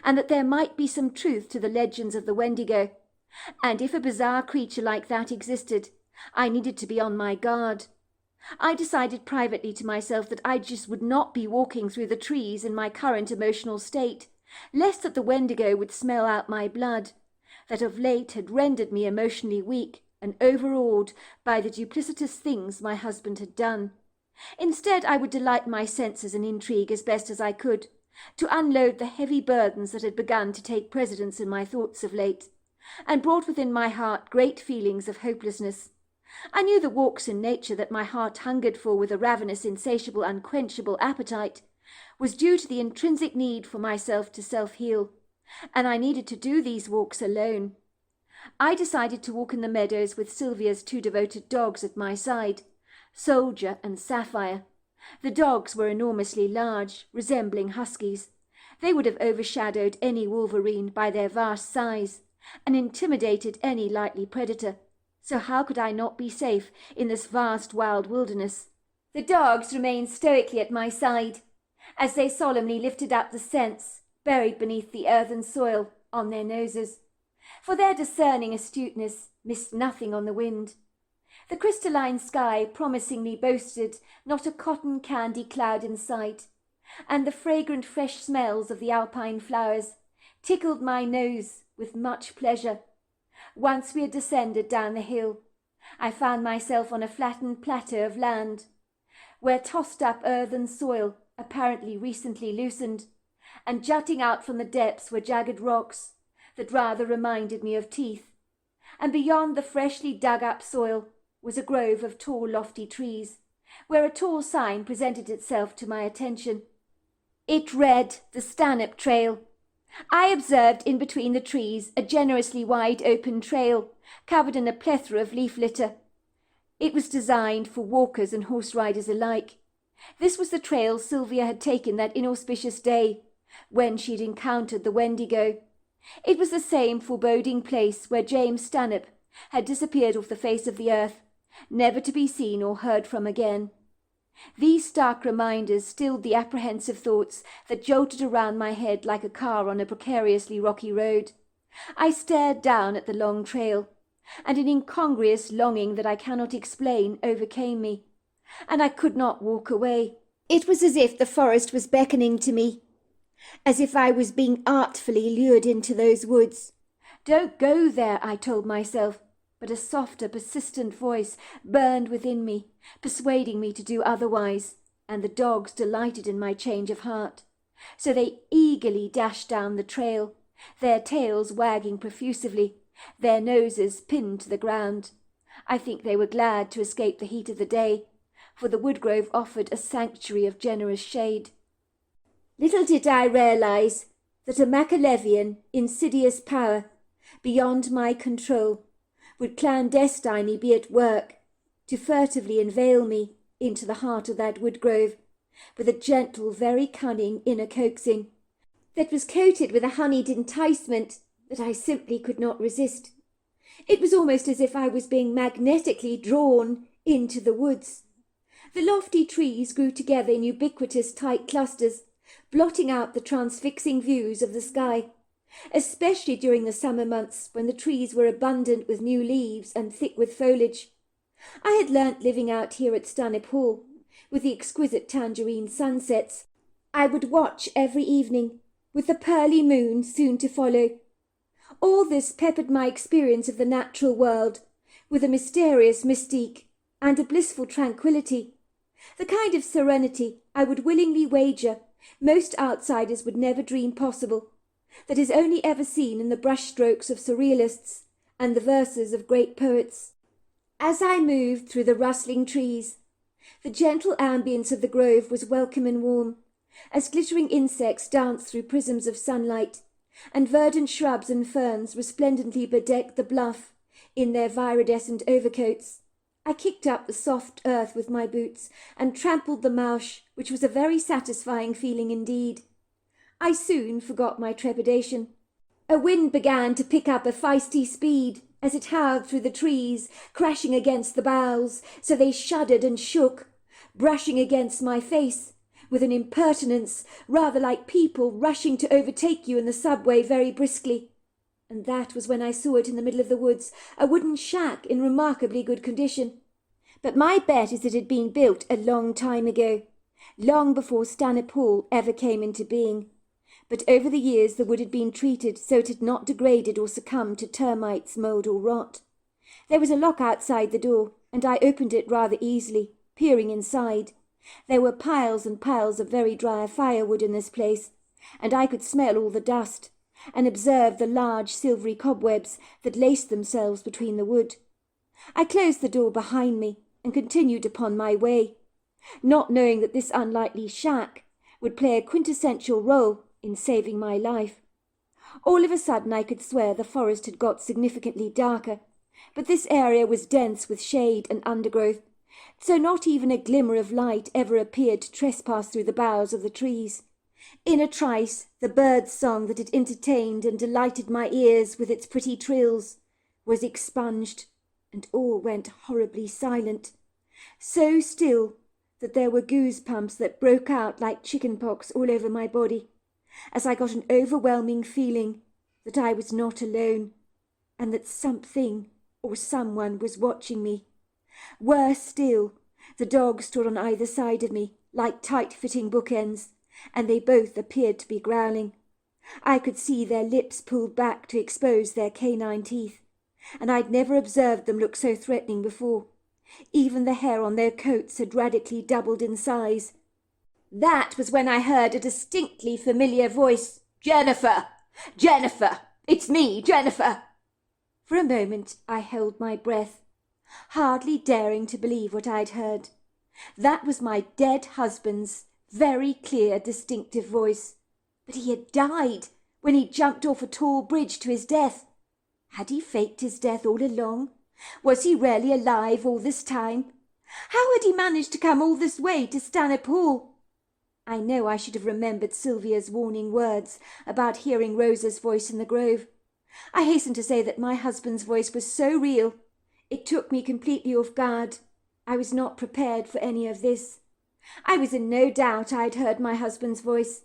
and that there might be some truth to the legends of the Wendigo. And if a bizarre creature like that existed, I needed to be on my guard. I decided privately to myself that I just would not be walking through the trees in my current emotional state, lest that the Wendigo would smell out my blood, that of late had rendered me emotionally weak and overawed by the duplicitous things my husband had done. Instead, I would delight my senses in intrigue as best as I could, to unload the heavy burdens that had begun to take precedence in my thoughts of late, and brought within my heart great feelings of hopelessness. I knew the walks in nature that my heart hungered for with a ravenous, insatiable, unquenchable appetite was due to the intrinsic need for myself to self-heal, and I needed to do these walks alone. I decided to walk in the meadows with Sylvia's two devoted dogs at my side, Soldier and Sapphire. The dogs were enormously large, resembling huskies. They would have overshadowed any wolverine by their vast size, and intimidated any likely predator. So how could I not be safe in this vast wild wilderness? The dogs remained stoically at my side, as they solemnly lifted up the scents buried beneath the earthen soil on their noses. for their discerning astuteness missed nothing on the wind. The crystalline sky promisingly boasted not a cotton candy cloud in sight, and the fragrant fresh smells of the alpine flowers tickled my nose with much pleasure. Once we had descended down the hill, I found myself on a flattened plateau of land, where tossed-up earthen soil, apparently recently loosened, and jutting out from the depths were jagged rocks that rather reminded me of teeth, and beyond the freshly dug-up soil was a grove of tall, lofty trees, where a tall sign presented itself to my attention. It read, "The Stanhope Trail." I observed in between the trees a generously wide open trail, covered in a plethora of leaf litter. It was designed for walkers and horse riders alike. This was the trail Sylvia had taken that inauspicious day, when she had encountered the Windigo. It was the same foreboding place where James Stanhope had disappeared off the face of the earth, never to be seen or heard from again. These stark reminders stilled the apprehensive thoughts that jolted around my head like a car on a precariously rocky road. I stared down at the long trail, and an incongruous longing that I cannot explain overcame me, and I could not walk away. It was as if the forest was beckoning to me, as if I was being artfully lured into those woods. "Don't go there," I told myself, but a softer, persistent voice burned within me, persuading me to do otherwise, and the dogs delighted in my change of heart. So they eagerly dashed down the trail, their tails wagging profusively, their noses pinned to the ground. I think they were glad to escape the heat of the day, for the woodgrove offered a sanctuary of generous shade. Little did I realize that a Machiavellian, insidious power, beyond my control, would clandestinely be at work to furtively inveigle me into the heart of that woodgrove, with a gentle, very cunning inner coaxing that was coated with a honeyed enticement that I simply could not resist. It was almost as if I was being magnetically drawn into the woods. The lofty trees grew together in ubiquitous tight clusters, blotting out the transfixing views of the sky, especially during the summer months when the trees were abundant with new leaves and thick with foliage. I had learnt living out here at Stanhope Hall, with the exquisite tangerine sunsets I would watch every evening, with the pearly moon soon to follow. All this peppered my experience of the natural world with a mysterious mystique and a blissful tranquillity, the kind of serenity I would willingly wager most outsiders would never dream possible, that is only ever seen in the brushstrokes of surrealists and the verses of great poets. As I moved through the rustling trees, the gentle ambience of the grove was welcome and warm, as glittering insects danced through prisms of sunlight, and verdant shrubs and ferns resplendently bedecked the bluff in their viridescent overcoats. I kicked up the soft earth with my boots and trampled the marsh, which was a very satisfying feeling indeed. I soon forgot my trepidation. A wind began to pick up a feisty speed as it howled through the trees, crashing against the boughs, so they shuddered and shook, brushing against my face with an impertinence rather like people rushing to overtake you in the subway very briskly. And that was when I saw it in the middle of the woods, a wooden shack in remarkably good condition. But my bet is it had been built a long time ago, long before Stanhope Hall ever came into being. But over the years the wood had been treated so it had not degraded or succumbed to termites, mould or rot. There was a lock outside the door, and I opened it rather easily, peering inside. There were piles and piles of very dry firewood in this place, and I could smell all the dust, and observe the large silvery cobwebs that laced themselves between the wood. I closed the door behind me and continued upon my way, not knowing that this unlikely shack would play a quintessential role in saving my life. All of a sudden I could swear the forest had got significantly darker, but this area was dense with shade and undergrowth, so not even a glimmer of light ever appeared to trespass through the boughs of the trees. In a trice, the bird's song that had entertained and delighted my ears with its pretty trills was expunged, and all went horribly silent, so still that there were goosebumps that broke out like chicken-pox all over my body, as I got an overwhelming feeling that I was not alone, and that something or someone was watching me. Worse still, the dogs stood on either side of me, like tight-fitting bookends, and they both appeared to be growling. I could see their lips pulled back to expose their canine teeth, and I'd never observed them look so threatening before. Even the hair on their coats had radically doubled in size. That was when I heard a distinctly familiar voice. "Jennifer! Jennifer! It's me, Jennifer!" For a moment I held my breath, hardly daring to believe what I'd heard. That was my dead husband's very clear, distinctive voice. But he had died when he jumped off a tall bridge to his death. Had he faked his death all along? Was he really alive all this time? How had he managed to come all this way to Stanhope Hall? I know I should have remembered Sylvia's warning words about hearing Rosa's voice in the grove. I hasten to say that my husband's voice was so real, it took me completely off guard. I was not prepared for any of this. I was in no doubt I'd heard my husband's voice.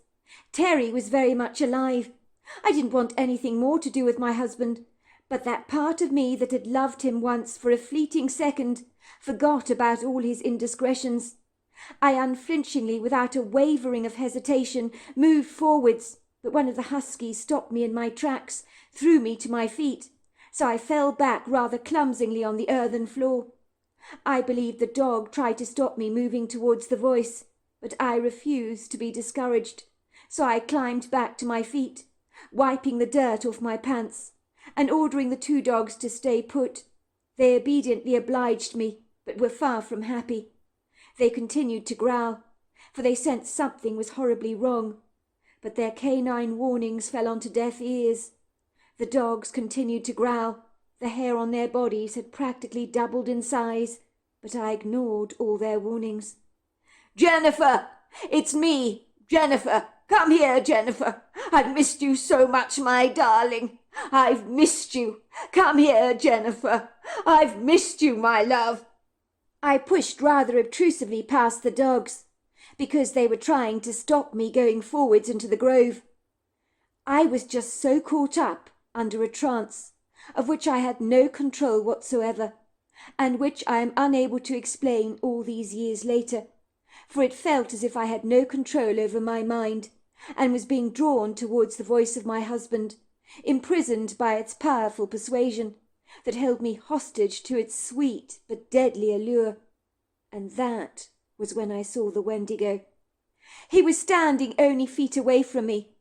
Terry was very much alive. I didn't want anything more to do with my husband, but that part of me that had loved him once for a fleeting second forgot about all his indiscretions. I unflinchingly, without a wavering of hesitation, moved forwards, but one of the huskies stopped me in my tracks, threw me to my feet, so I fell back rather clumsily on the earthen floor. I believe the dog tried to stop me moving towards the voice, but I refused to be discouraged, so I climbed back to my feet, wiping the dirt off my pants, and ordering the two dogs to stay put. They obediently obliged me, but were far from happy. They continued to growl, for they sensed something was horribly wrong, but their canine warnings fell onto deaf ears. The dogs continued to growl. The hair on their bodies had practically doubled in size, but I ignored all their warnings. "Jennifer! It's me, Jennifer! Come here, Jennifer! I've missed you so much, my darling! I've missed you! Come here, Jennifer! I've missed you, my love!" I pushed rather obtrusively past the dogs, because they were trying to stop me going forwards into the grove. I was just so caught up under a trance, of which I had no control whatsoever, and which I am unable to explain all these years later, for it felt as if I had no control over my mind, and was being drawn towards the voice of my husband, imprisoned by its powerful persuasion, that held me hostage to its sweet but deadly allure. And that was when I saw the Wendigo. He was standing only feet away from me.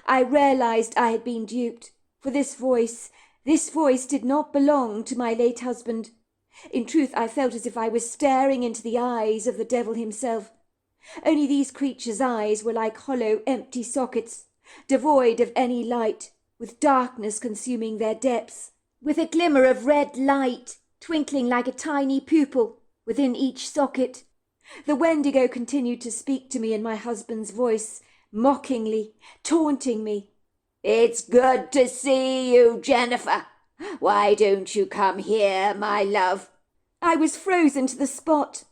I realized I had been duped, for this voice did not belong to my late husband. In truth, I felt as if I was staring into the eyes of the devil himself. Only these creatures' eyes were like hollow, empty sockets, devoid of any light, with darkness consuming their depths, with a glimmer of red light twinkling like a tiny pupil within each socket. The Wendigo continued to speak to me in my husband's voice, mockingly, taunting me. "It's good to see you, Jennifer. Why don't you come here, my love?" I was frozen to the spot,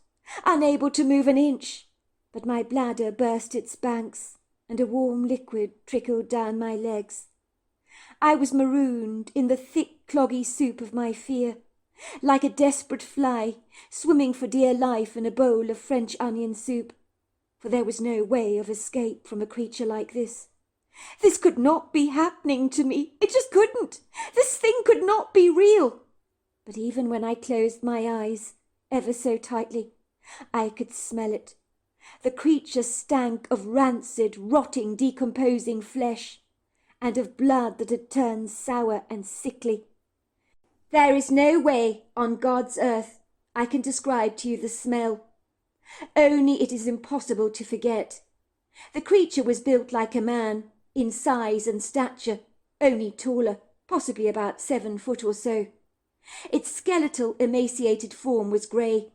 unable to move an inch, but my bladder burst its banks, and a warm liquid trickled down my legs. I was marooned in the thick, cloggy soup of my fear, like a desperate fly swimming for dear life in a bowl of French onion soup, for there was no way of escape from a creature like this. This could not be happening to me. It just couldn't. This thing could not be real. But even when I closed my eyes, ever so tightly, I could smell it. The creature stank of rancid, rotting, decomposing flesh, and of blood that had turned sour and sickly. There is no way on God's earth I can describe to you the smell. Only it is impossible to forget. The creature was built like a man, in size and stature, only taller, possibly about 7 foot or so. Its skeletal, emaciated form was grey,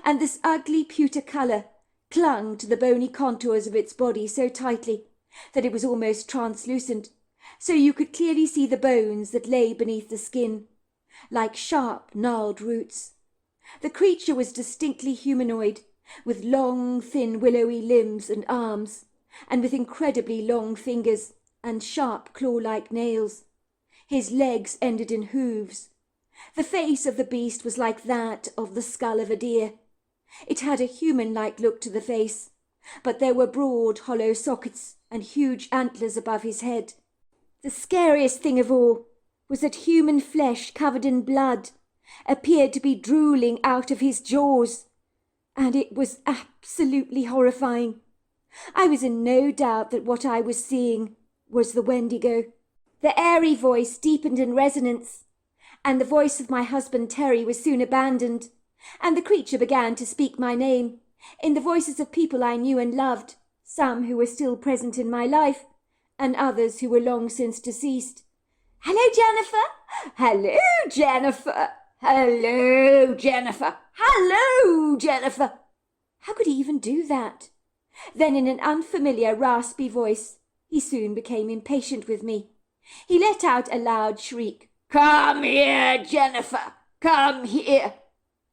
and this ugly pewter colour clung to the bony contours of its body so tightly that it was almost translucent, so you could clearly see the bones that lay beneath the skin, like sharp, gnarled roots. The creature was distinctly humanoid, with long, thin, willowy limbs and arms, and with incredibly long fingers and sharp claw-like nails. His legs ended in hooves. The face of the beast was like that of the skull of a deer. It had a human-like look to the face, but there were broad, hollow sockets and huge antlers above his head. The scariest thing of all was that human flesh covered in blood appeared to be drooling out of his jaws, and it was absolutely horrifying. I was in no doubt that what I was seeing was the Wendigo. The airy voice deepened in resonance, and the voice of my husband Terry was soon abandoned, and the creature began to speak my name, in the voices of people I knew and loved, some who were still present in my life, and others who were long since deceased. "Hello, Jennifer! Hello, Jennifer! Hello, Jennifer! Hello, Jennifer!" How could he even do that? Then in an unfamiliar, raspy voice, he soon became impatient with me. He let out a loud shriek. "Come here, Jennifer! Come here!"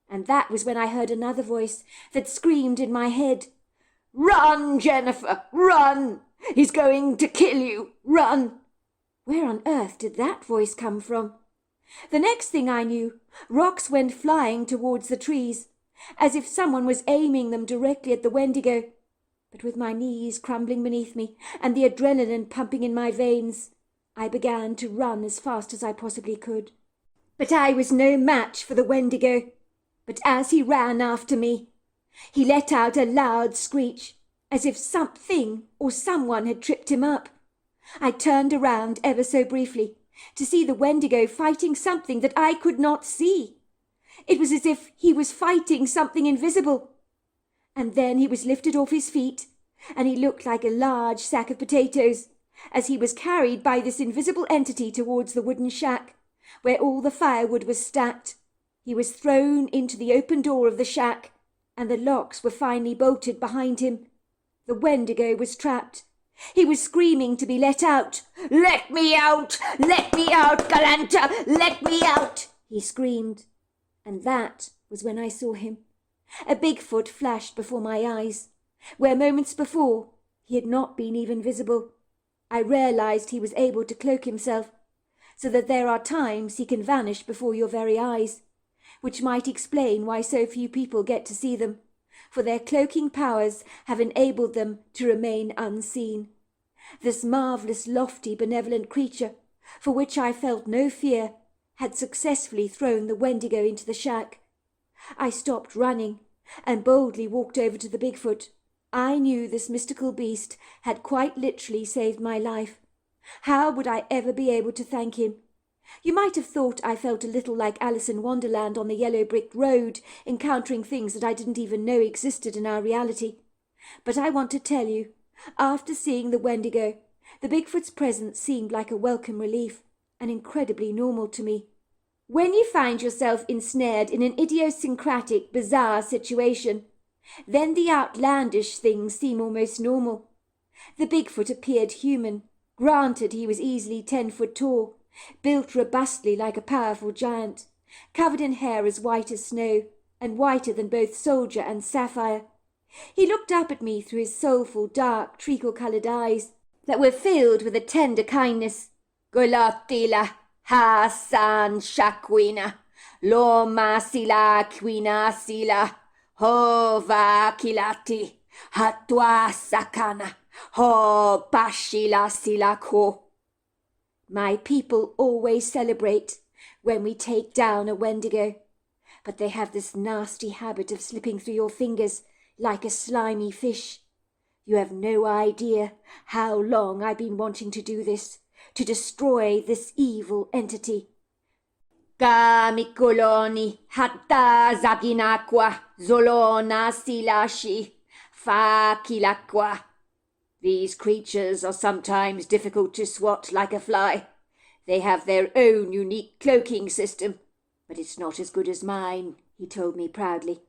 And that was when I heard another voice that screamed in my head. "Run, Jennifer, run! He's going to kill you! Run!" Where on earth did that voice come from? The next thing I knew, rocks went flying towards the trees, as if someone was aiming them directly at the Wendigo. But with my knees crumbling beneath me and the adrenaline pumping in my veins, I began to run as fast as I possibly could. But I was no match for the Wendigo. But as he ran after me, he let out a loud screech, as if something or someone had tripped him up. I turned around ever so briefly to see the Wendigo fighting something that I could not see. It was as if he was fighting something invisible. And then he was lifted off his feet, and he looked like a large sack of potatoes, as he was carried by this invisible entity towards the wooden shack, where all the firewood was stacked. He was thrown into the open door of the shack, and the locks were finally bolted behind him. The Wendigo was trapped. He was screaming to be let out. "Let me out! Let me out, Galanta! Let me out!" he screamed. And that was when I saw him. A Bigfoot flashed before my eyes, where moments before he had not been even visible. I realized he was able to cloak himself, so that there are times he can vanish before your very eyes, which might explain why so few people get to see them, for their cloaking powers have enabled them to remain unseen. This marvellous, lofty, benevolent creature, for which I felt no fear, had successfully thrown the Wendigo into the shack. I stopped running and boldly walked over to the Bigfoot. I knew this mystical beast had quite literally saved my life. How would I ever be able to thank him? You might have thought I felt a little like Alice in Wonderland on the yellow brick road, encountering things that I didn't even know existed in our reality. But I want to tell you, after seeing the Wendigo, the Bigfoot's presence seemed like a welcome relief, and incredibly normal to me. When you find yourself ensnared in an idiosyncratic, bizarre situation, then the outlandish things seem almost normal. The Bigfoot appeared human. Granted, he was easily 10 foot tall, built robustly like a powerful giant, covered in hair as white as snow, and whiter than both soldier and sapphire. He looked up at me through his soulful, dark, treacle-coloured eyes that were filled with a tender kindness. "Golotila, Hasan Shakwina, Loma Sila Kwina Sila, Hova Kilati, Hatwa Sakana, Ho Bashila Silako." My people always celebrate when we take down a Wendigo, but they have this nasty habit of slipping through your fingers like a slimy fish. You have no idea how long I've been wanting to do this, to destroy this evil entity. Kamikoloni hatta zaginakwa zolona silashi fakilakwa. These creatures are sometimes difficult to swat like a fly. They have their own unique cloaking system, but it's not as good as mine, he told me proudly.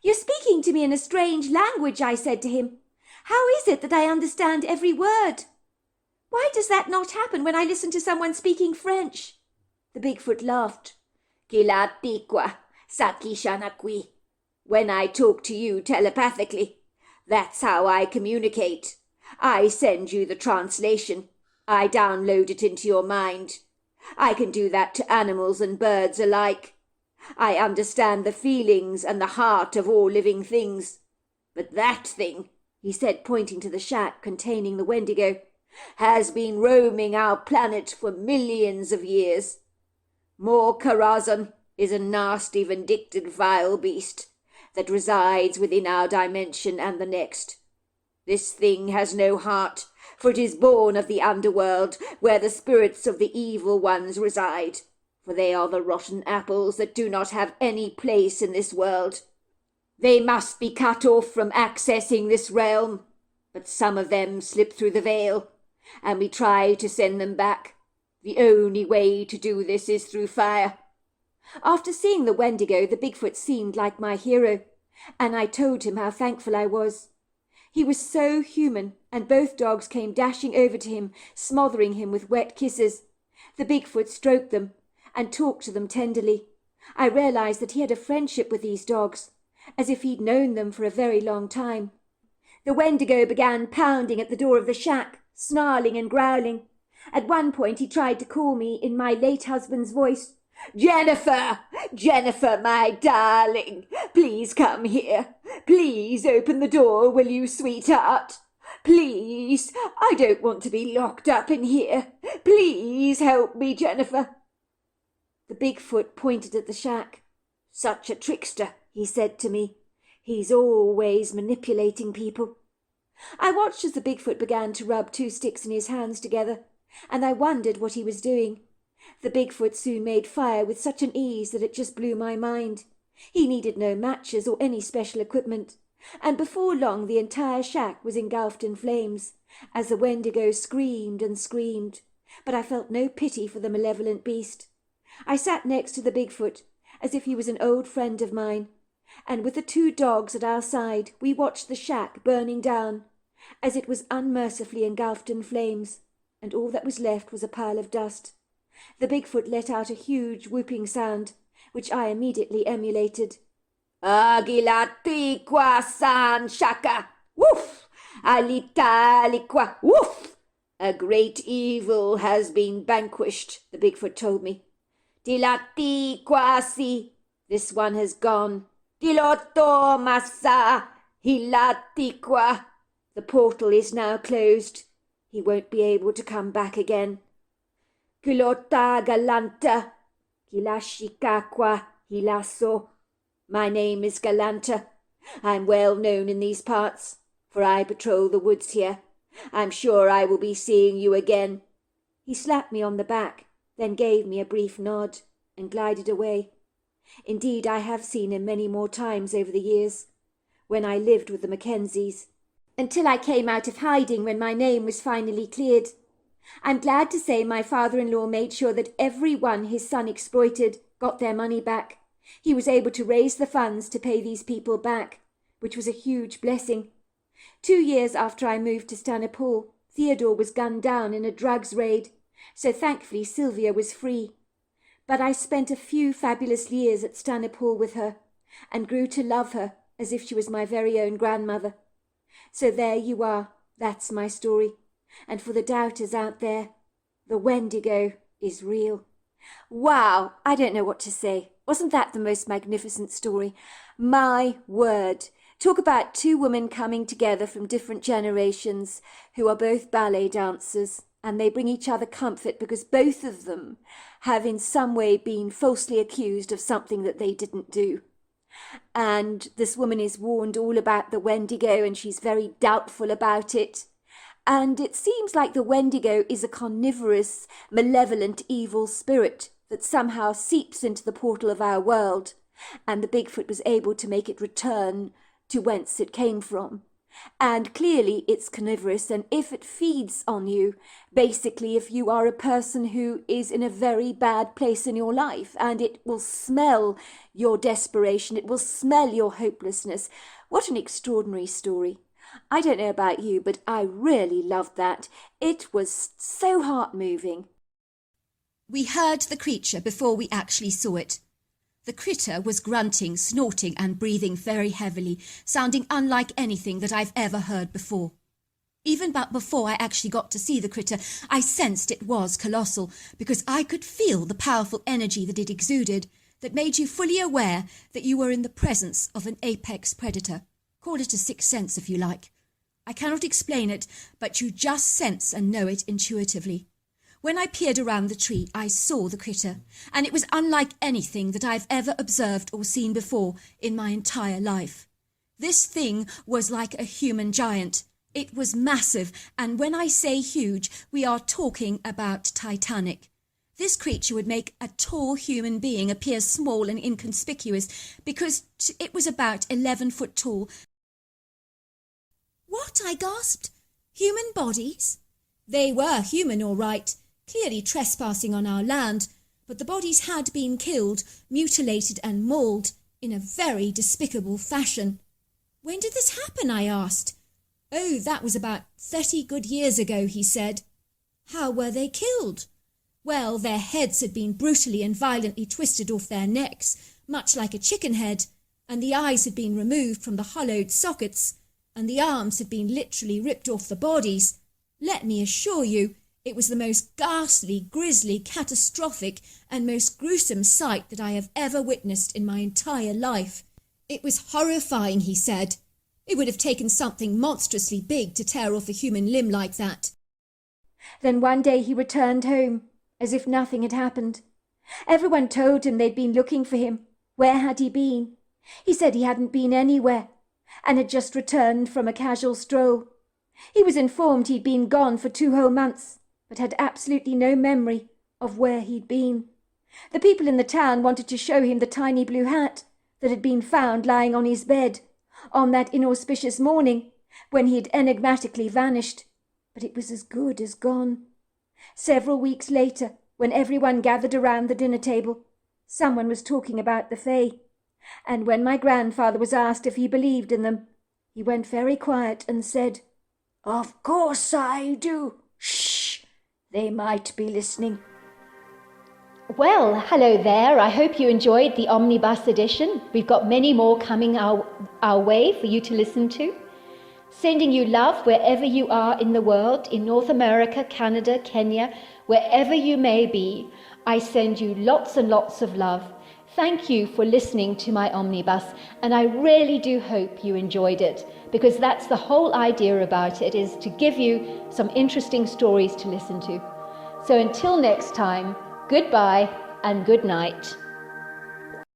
"You're speaking to me in a strange language," I said to him. "How is it that I understand every word? Why does that not happen when I listen to someone speaking French?" The Bigfoot laughed. "Kilatikwa sakishanakwi. When I talk to you telepathically, that's how I communicate. I send you the translation. I download it into your mind. I can do that to animals and birds alike. I understand the feelings and the heart of all living things. But that thing," he said, pointing to the shack containing the Wendigo, "has been roaming our planet for millions of years. More Karazhan is a nasty, vindictive, vile beast that resides within our dimension and the next. This thing has no heart, for it is born of the underworld, where the spirits of the evil ones reside, for they are the rotten apples that do not have any place in this world. They must be cut off from accessing this realm, but some of them slip through the veil, and we try to send them back. The only way to do this is through fire." After seeing the Wendigo, the Bigfoot seemed like my hero, and I told him how thankful I was. He was so human, and both dogs came dashing over to him, smothering him with wet kisses. The Bigfoot stroked them and talked to them tenderly. I realized that he had a friendship with these dogs, as if he'd known them for a very long time. The Wendigo began pounding at the door of the shack, snarling and growling. At one point he tried to call me in my late husband's voice. "Jennifer! Jennifer, my darling! Please come here. Please open the door, will you, sweetheart? Please, I don't want to be locked up in here. Please help me, Jennifer." The Bigfoot pointed at the shack. "Such a trickster," he said to me. "He's always manipulating people." I watched as the Bigfoot began to rub two sticks in his hands together, and I wondered what he was doing. The Bigfoot soon made fire with such an ease that it just blew my mind. He needed no matches or any special equipment, and before long the entire shack was engulfed in flames, as the Wendigo screamed and screamed, but I felt no pity for the malevolent beast. I sat next to the Bigfoot, as if he was an old friend of mine, and with the two dogs at our side we watched the shack burning down, as it was unmercifully engulfed in flames, and all that was left was a pile of dust. The Bigfoot let out a huge whooping sound, which I immediately emulated. "Agilati kwa san shaka, woof! Alitali woof! A great evil has been vanquished," the Bigfoot told me. "Dilati kwasi, this one has gone. Diloto masa, hilati kwa. The portal is now closed. He won't be able to come back again. Kulota Galanta, Kilashikakwa Hilaso. My name is Galanta. I'm well known in these parts, for I patrol the woods here. I'm sure I will be seeing you again." He slapped me on the back, then gave me a brief nod, and glided away. Indeed, I have seen him many more times over the years, when I lived with the Mackenzies, until I came out of hiding when my name was finally cleared. I'm glad to say my father-in-law made sure that every one his son exploited got their money back. He was able to raise the funds to pay these people back, which was a huge blessing. 2 years after I moved to Stanipol, Theodore was gunned down in a drugs raid, so thankfully Sylvia was free. But I spent a few fabulous years at Stanipol with her, and grew to love her as if she was my very own grandmother. So there you are, that's my story. And for the doubters out there, the Wendigo is real. Wow, I don't know what to say. Wasn't that the most magnificent story? My word. Talk about two women coming together from different generations who are both ballet dancers, and they bring each other comfort because both of them have in some way been falsely accused of something that they didn't do. And this woman is warned all about the Wendigo, and she's very doubtful about it. And it seems like the Wendigo is a carnivorous, malevolent, evil spirit that somehow seeps into the portal of our world, and the Bigfoot was able to make it return to whence it came from. And clearly it's carnivorous, and if it feeds on you, basically if you are a person who is in a very bad place in your life, and it will smell your desperation, it will smell your hopelessness. What an extraordinary story. I don't know about you, but I really loved that. It was so heart-moving. We heard the creature before we actually saw it. The critter was grunting, snorting and breathing very heavily, sounding unlike anything that I've ever heard before. Even but before I actually got to see the critter, I sensed it was colossal, because I could feel the powerful energy that it exuded, that made you fully aware that you were in the presence of an apex predator. Call it a sixth sense if you like. I cannot explain it, but you just sense and know it intuitively. When I peered around the tree, I saw the critter, and it was unlike anything that I've ever observed or seen before in my entire life. This thing was like a human giant. It was massive, and when I say huge, we are talking about titanic. This creature would make a tall human being appear small and inconspicuous, because it was about 11 foot tall. What? I gasped. Human bodies? They were human, all right, clearly trespassing on our land, but the bodies had been killed, mutilated and mauled in a very despicable fashion. When did this happen? I asked. Oh, that was about 30 good years ago, he said. How were they killed? Well, their heads had been brutally and violently twisted off their necks, much like a chicken head, and the eyes had been removed from the hollowed sockets, and the arms had been literally ripped off the bodies. Let me assure you, it was the most ghastly, grisly, catastrophic, and most gruesome sight that I have ever witnessed in my entire life. It was horrifying, he said. It would have taken something monstrously big to tear off a human limb like that. Then one day he returned home, as if nothing had happened. Everyone told him they'd been looking for him. Where had he been? He said he hadn't been anywhere, and had just returned from a casual stroll. He was informed he'd been gone for 2 whole months, but had absolutely no memory of where he'd been. The people in the town wanted to show him the tiny blue hat that had been found lying on his bed on that inauspicious morning when he had enigmatically vanished, but it was as good as gone. Several weeks later, when everyone gathered around the dinner table, someone was talking about the Fae, and when my grandfather was asked if he believed in them, he went very quiet and said, "Of course I do. Shh! They might be listening." Well, hello there. I hope you enjoyed the Omnibus edition. We've got many more coming our way for you to listen to. Sending you love wherever you are in the world, in North America, Canada, Kenya, wherever you may be. I send you lots and lots of love. Thank you for listening to my Omnibus, and I really do hope you enjoyed it, because that's the whole idea about it, is to give you some interesting stories to listen to. So until next time, goodbye and good night.